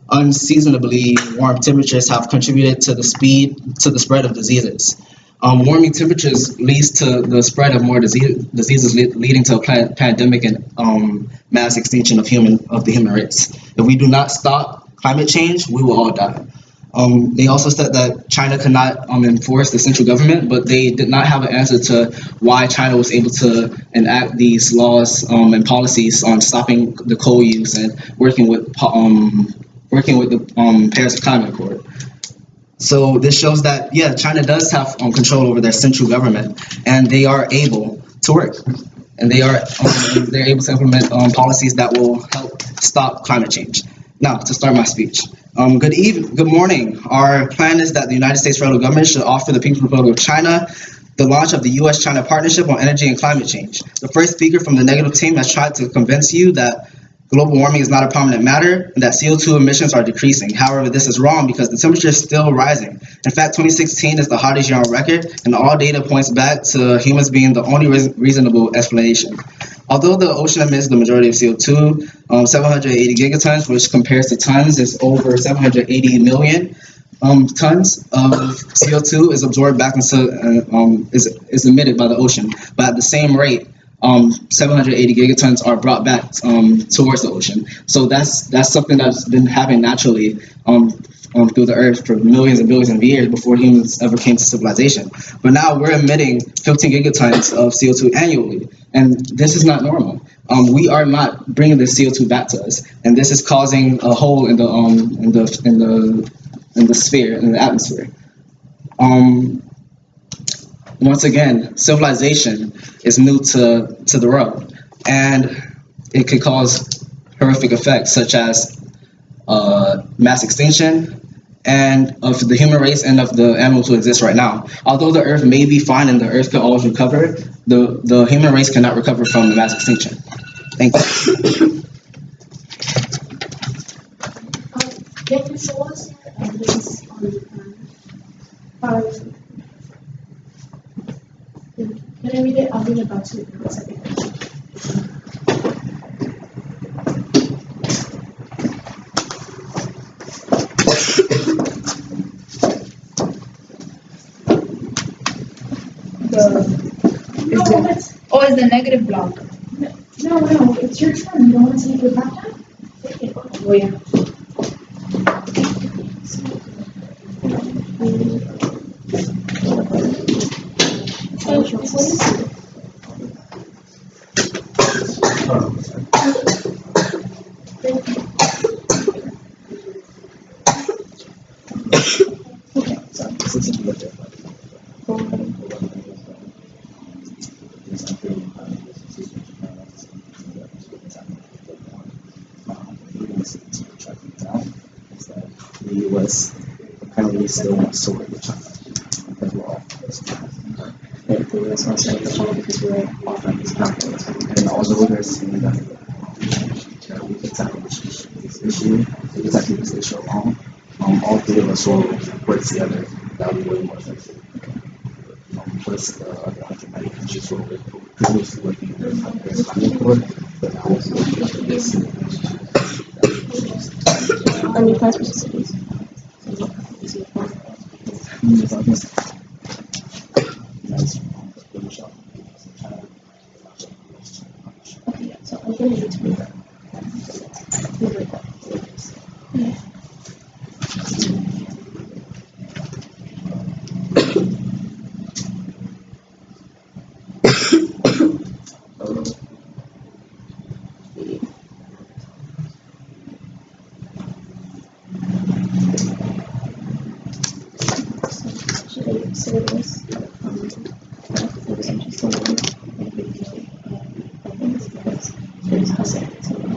unseasonably warm temperatures have contributed to the spread of diseases. Warming temperatures leads to the spread of more diseases leading to a pandemic and mass extinction of the human race. If we do not stop climate change, we will all die. They also said that China could not enforce the central government, but they did not have an answer to why China was able to enact these laws and policies on stopping the coal use and working with the Paris Climate Accord. So this shows that, yeah, China does have control over their central government, and they are able to work, and they're able to implement policies that will help stop climate change. Now, to start my speech. Good morning. Our plan is that the United States federal government should offer the People's Republic of China the launch of the U.S.-China Partnership on Energy and Climate Change. The first speaker from the negative team has tried to convince you that global warming is not a prominent matter and that CO2 emissions are decreasing. However, this is wrong because the temperature is still rising. In fact, 2016 is the hottest year on record, and all data points back to humans being the only reasonable explanation. Although the ocean emits the majority of CO2, 780 gigatons, which compares to tons, is over 780 million tons of CO2 is absorbed back into, is emitted by the ocean. But at the same rate, 780 gigatons are brought back towards the ocean. So that's something that's been happening naturally through the earth for millions and billions of years before humans ever came to civilization. But now we're emitting 15 gigatons of CO2 annually, and this is not normal. We are not bringing the CO2 back to us, and this is causing a hole in the sphere, in the atmosphere. Once again, civilization is new to the world, and it could cause horrific effects such as mass extinction and of the human race and of the animals who exist right now. Although the earth may be fine and the earth can always recover, the human race cannot recover from the mass extinction. Thank you. Can you show us your evidence on the plan? Can I read it? I'll read it about 2 minutes. Is the negative block? No, it's your turn. You don't want to take your back down? Take it. Oh, yeah. The U.S. apparently still wants to work with China as well. The US wants to work with China because we're offering these conflicts. And although they're saying that we can tackle this issue, we can tackle this issue alone, all three of us will work together. That would be way more effective. Plus, the other 190 countries were previously working with the Paris Climate Accord, but now we're working with this. On your plans for cities? Okay, yeah, so I'm going to need to read that. Say this. It was interesting because they discuss it so much.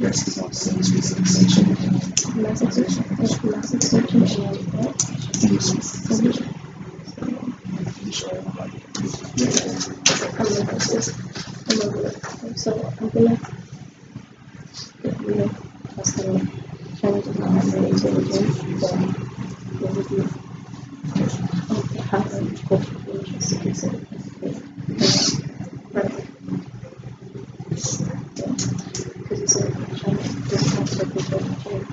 Mass extinction and what? Extinction. So I'm gonna that's the China does not have very intelligence, so there would be how much cultural interest to consider. Right. Because you said China doesn't have to control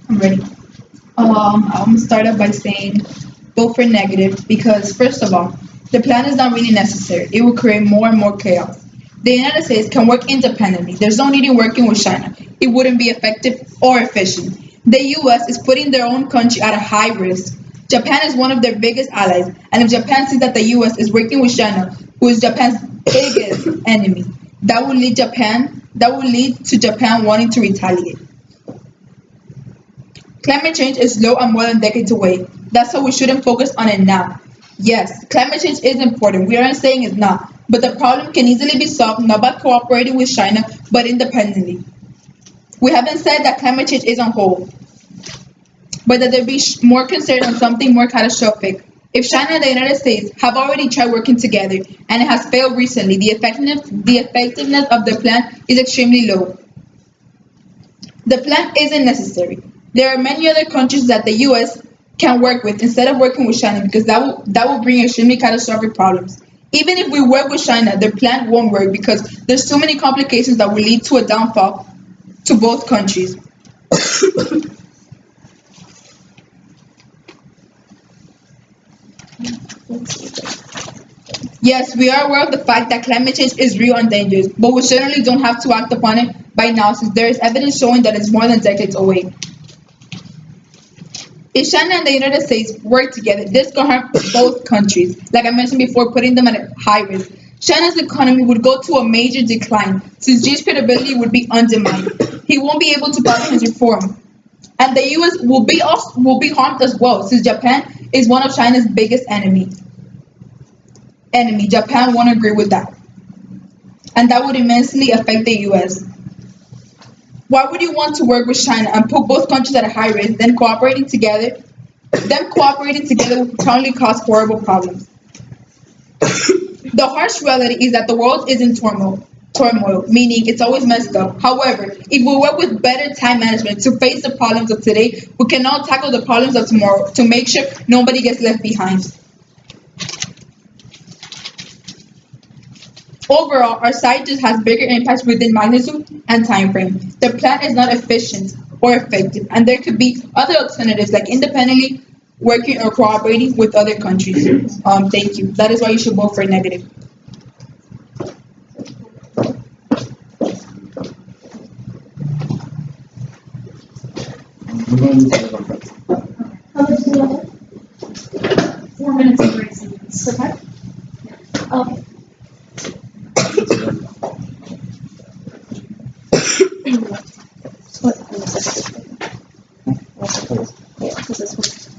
I'm ready. I'm gonna start off by saying vote for negative because first of all, the plan is not really necessary. It will create more and more chaos. The United States can work independently. There's no need in working with China. It wouldn't be effective or efficient. The US is putting their own country at a high risk. Japan is one of their biggest allies, and if Japan sees that the US is working with China, who is Japan's biggest enemy, that will lead to Japan wanting to retaliate. Climate change is slow and more than decades away. That's why we shouldn't focus on it now. Yes, climate change is important. We aren't saying it's not. But the problem can easily be solved not by cooperating with China, but independently. We haven't said that climate change is on hold, but that there be more concern on something more catastrophic. If China and the United States have already tried working together and it has failed recently, the effectiveness of the plan is extremely low. The plan isn't necessary. There are many other countries that the US can work with instead of working with China because that will bring extremely catastrophic problems. Even if we work with China, their plan won't work because there's too many complications that will lead to a downfall to both countries. Yes, we are aware of the fact that climate change is real and dangerous, but we certainly don't have to act upon it by now since there is evidence showing that it's more than decades away. If China and the United States work together, this could harm both countries. Like I mentioned before, putting them at a high risk. China's economy would go to a major decline since Xi's credibility would be undermined. He won't be able to follow his reform. And the US will be harmed as well since Japan is one of China's biggest enemies. Japan won't agree with that. And that would immensely affect the US. Why would you want to work with China and put both countries at a high risk, then cooperating together? Them cooperating together will probably cause horrible problems. The harsh reality is that the world is in turmoil, meaning it's always messed up. However, if we work with better time management to face the problems of today, we can now tackle the problems of tomorrow to make sure nobody gets left behind. Overall, our site just has bigger impacts within magnitude and time frame. The plan is not efficient or effective, and there could be other alternatives like independently working or cooperating with other countries. Thank you. That is why you should vote for negative. How much do you have? 4 minutes and 30 seconds. Okay. Okay. What? Yeah, this is one.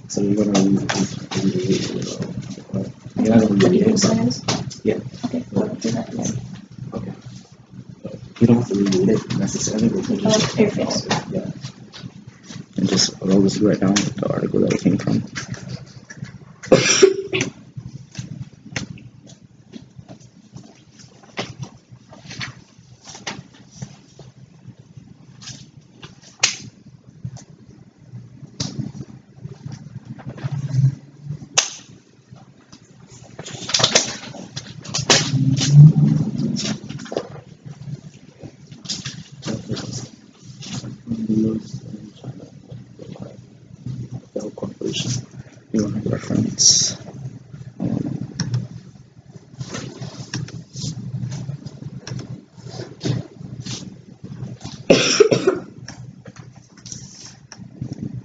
So you're gonna you're not gonna The be new science? Yeah. Okay, we'll do that then. Okay. You don't have to reread it necessarily, but you can just Perfect. yeah. And just I'll just write down the article that it came from. Corporation. You want to reference.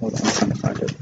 Hold on, I'm trying to find it.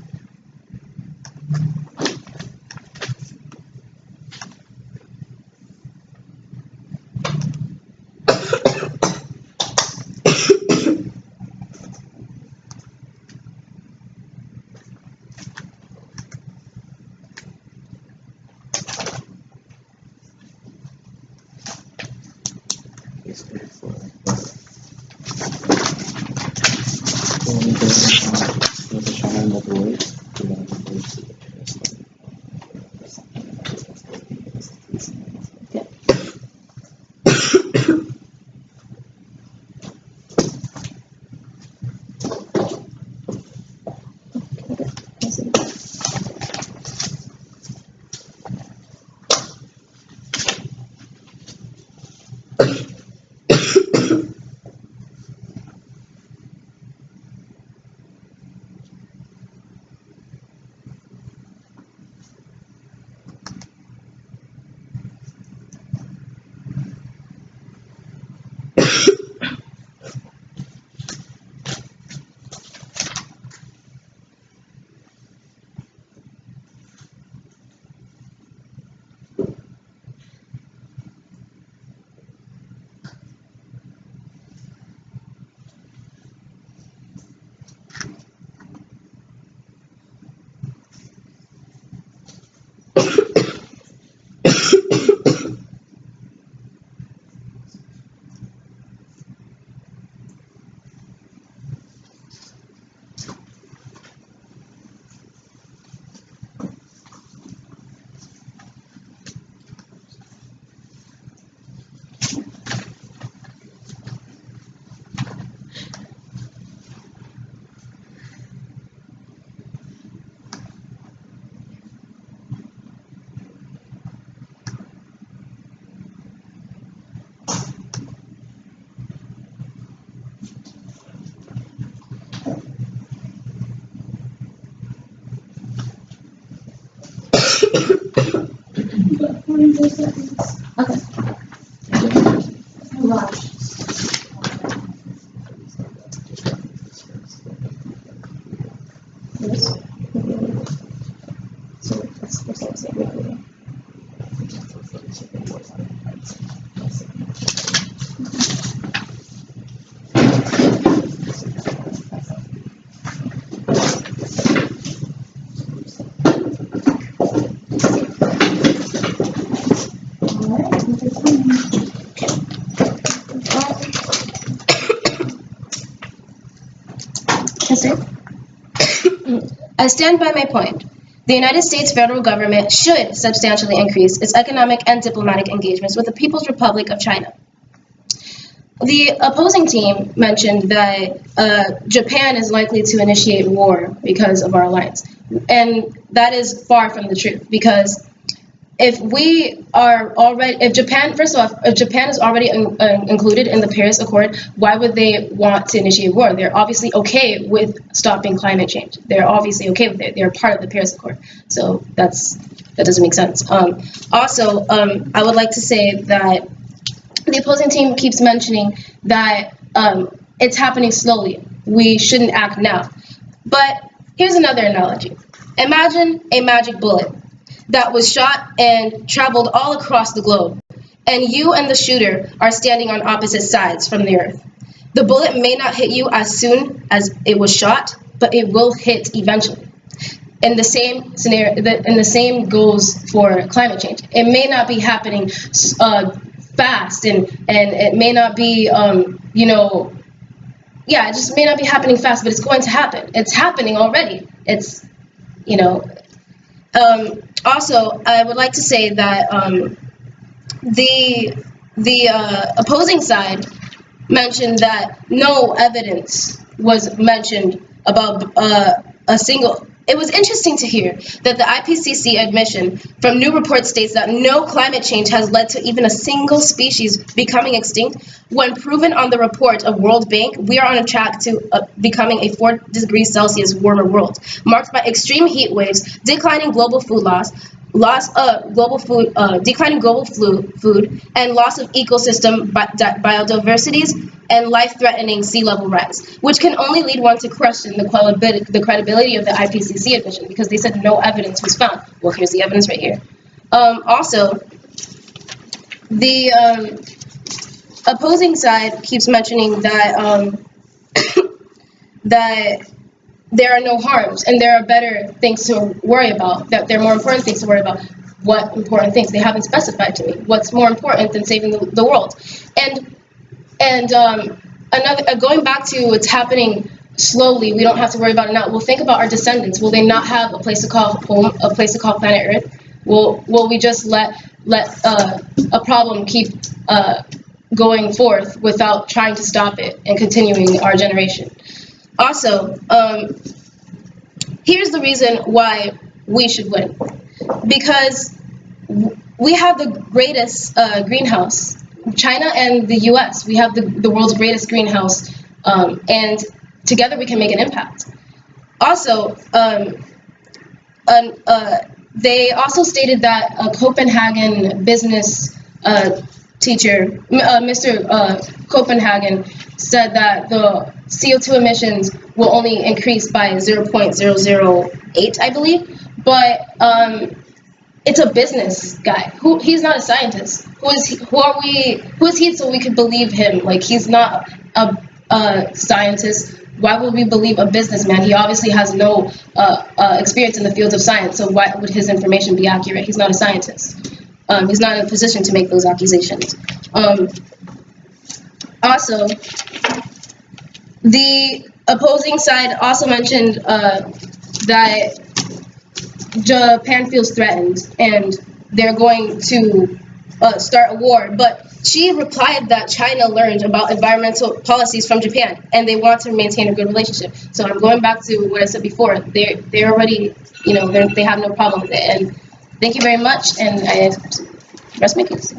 Okay. Rush. Yes. So that's what I'm saying. I stand by my point. The United States federal government should substantially increase its economic and diplomatic engagements with the People's Republic of China. The opposing team mentioned that Japan is likely to initiate war because of our alliance. And that is far from the truth, because if Japan, first off, if Japan is already included in the Paris Accord, why would they want to initiate war? They're obviously okay with stopping climate change. They're obviously okay with it. They're part of the Paris Accord. So that doesn't make sense. Also, I would like to say that the opposing team keeps mentioning that it's happening slowly. We shouldn't act now. But here's another analogy. Imagine a magic bullet that was shot and traveled all across the globe, and you and the shooter are standing on opposite sides from the earth. The bullet may not hit you as soon as it was shot, but it will hit eventually. In the same scenario, and the same goes for climate change. It may not be happening fast, and it may not be yeah, it just may not be happening fast, but it's going to happen. It's happening already. It's also, I would like to say that the opposing side mentioned that no evidence was mentioned about a single. It was interesting to hear that the IPCC admission from new report states that no climate change has led to even a single species becoming extinct. When proven on the report of World Bank, we are on a track to becoming a 4 degrees Celsius warmer world, marked by extreme heat waves, declining global food declining global food, and loss of ecosystem biodiversities, and life-threatening sea level rise, which can only lead one to question the credibility of the IPCC admission, because they said no evidence was found. Well, here's the evidence right here. Also, the opposing side keeps mentioning that that there are no harms and there are better things to worry about, that there are more important things to worry about. What important things? They haven't specified to me. What's more important than saving the world? And another, going back to what's happening slowly, we don't have to worry about it now. We'll think about our descendants. Will they not have a place to call home, a place to call planet Earth? Will we just let a problem keep going forth without trying to stop it and continuing our generation? Also, here's the reason why we should win. Because we have the greatest greenhouse. China and the US, we have the world's greatest greenhouse, and together we can make an impact. Also, they also stated that a Copenhagen business teacher, Mr. Copenhagen, said that the CO2 emissions will only increase by 0.008, I believe. But it's a business guy. He's not a scientist. Who is he so we could believe him? Like, he's not a scientist. Why would we believe a businessman? He obviously has no experience in the field of science, so why would his information be accurate? He's not a scientist. He's not in a position to make those accusations. Also, the opposing side also mentioned that Japan feels threatened and they're going to start a war. But she replied that China learned about environmental policies from Japan and they want to maintain a good relationship. So I'm going back to what I said before. They're already, they have no problem with it. And thank you very much. And I rest my case.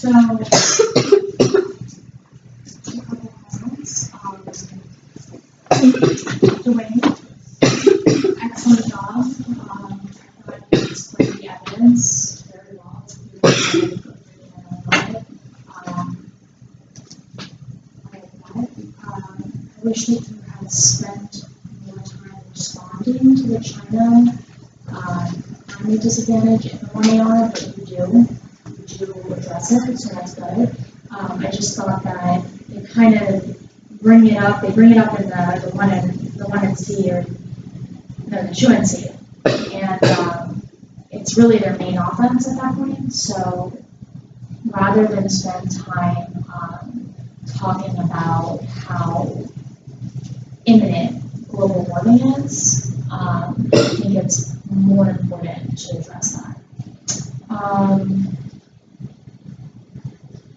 So, a couple comments. Dewayne, excellent job. I thought you explained the evidence very well. You were very good at it. I like that. I wish that you had spent more time responding to the China economy disadvantage in the 1AR, but you do. You do address it, so that's good. I just thought that they kind of bring it up in the one in C, or no, the 2 in C. And it's really their main offense at that point. So rather than spend time talking about how imminent global warming is, I think it's more important to address that.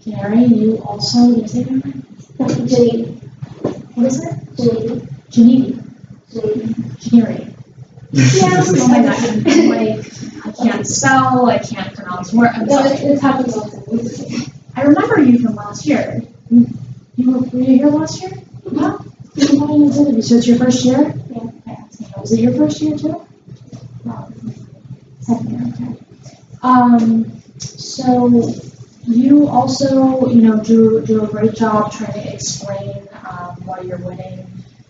Janeiry, you also, did I say your name? Janeiry. What is it? Janeiry. Janeiry. Yeah, oh my god, I'm like, I can't spell, I can't pronounce words. I'm No, sorry. it's happened often. I remember you from last year. Were you here last year? No? So it's your first year? Yeah. Okay. Was it your first year too? No. Second year, okay. So you also, do a great job trying to explain why you're winning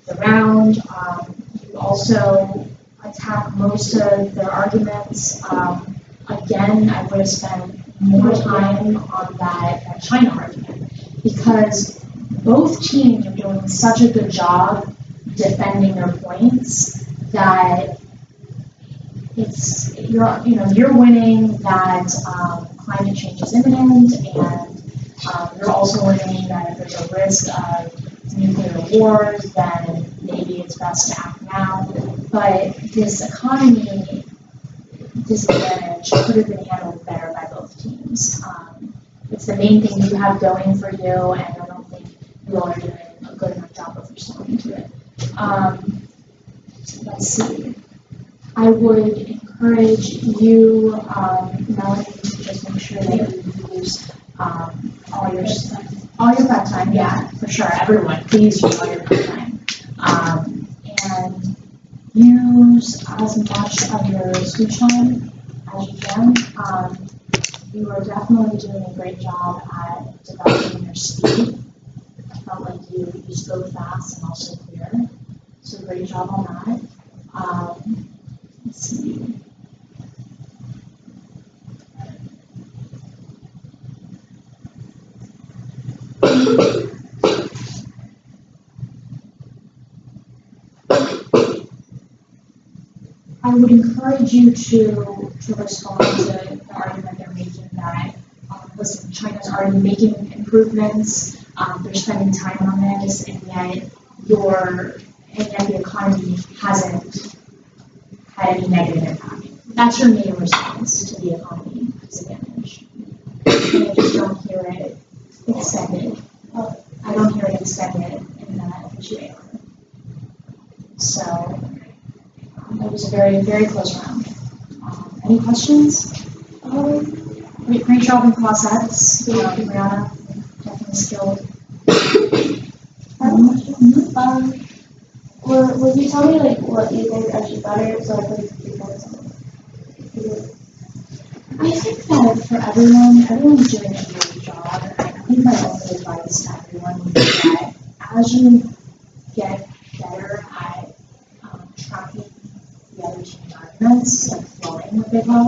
the round. You also attack most of their arguments. Again, I would have spent more time on that China argument, because both teams are doing such a good job defending their points that you're winning that climate change is imminent, and you're also winning that if there's a risk of nuclear wars, then maybe it's best to act now. But this economy disadvantage could have been handled better by both teams. It's the main thing you have going for you, and I don't think you all are doing a good enough job of responding to it. Let's see. I would encourage you, Melanie, to just make sure that you use all your prep time. Yeah, for sure. Everyone, please use all your prep time. And use as much of your speech time as you can. You are definitely doing a great job at developing your speed. I felt like you spoke fast and also clear. So great job on that. Let's see. I would encourage you to respond to the argument they're making that, listen, China's already making improvements, they're spending time on this, and yet the economy hasn't had any negative impact. That's your main response to the economy disadvantage. And I just don't hear it extended. I don't hear it extended in the 2AR. So it was a very, very close round. Any questions? Great job in process. Brianna, definitely skilled. Would you tell me like what you think I should better so I can do something? I think that for everyone's doing a great job. And I think my only advice to everyone would be that as you get better at tracking the other team's arguments, like flowing what they call,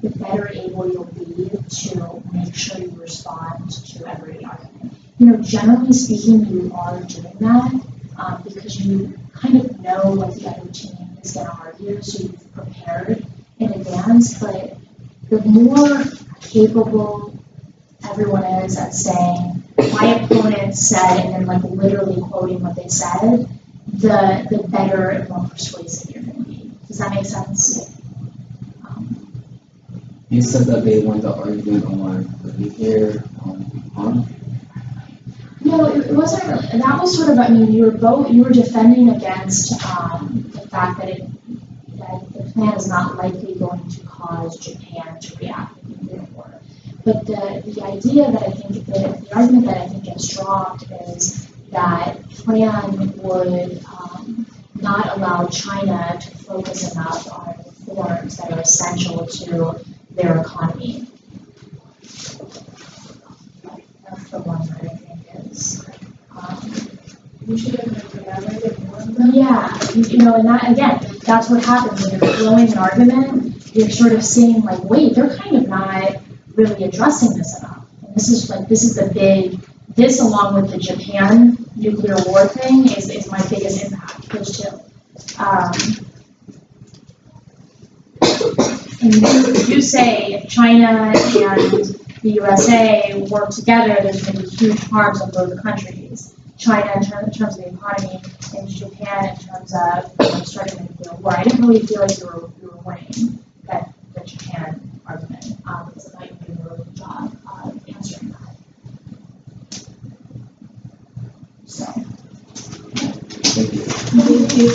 the better able you'll be to make sure you respond to every argument. Generally speaking, you are doing that because you kind of know what the other team is going to argue, so you've prepared in advance. But the more capable everyone is at saying, my opponent said, and then like literally quoting what they said, the better and more persuasive you're going to be. Does that make sense? You said that they won the argument on the nuclear harm? No, it wasn't really. That was sort of, you were defending against the fact that the plan is not likely going to cause Japan to react with nuclear war. But the idea that I think, the argument that I think gets dropped is that plan would not allow China to focus enough on reforms that are essential to their economy. That's the one that I think is. You should have elaborated more on that. Yeah, and that, again, that's what happens when you're throwing an argument, you're sort of seeing like, wait, they're kind of not really addressing this enough. And this is the big, this along with the Japan nuclear war thing is my biggest impact, those two. And you say if China and the USA work together, there's going to be huge harms on both countries. China in terms of the economy, and Japan in terms of starting a nuclear war. I didn't really feel like you were winning the Japan argument, because I thought you were doing a really good job answering that. So. Thank you.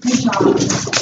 Good job.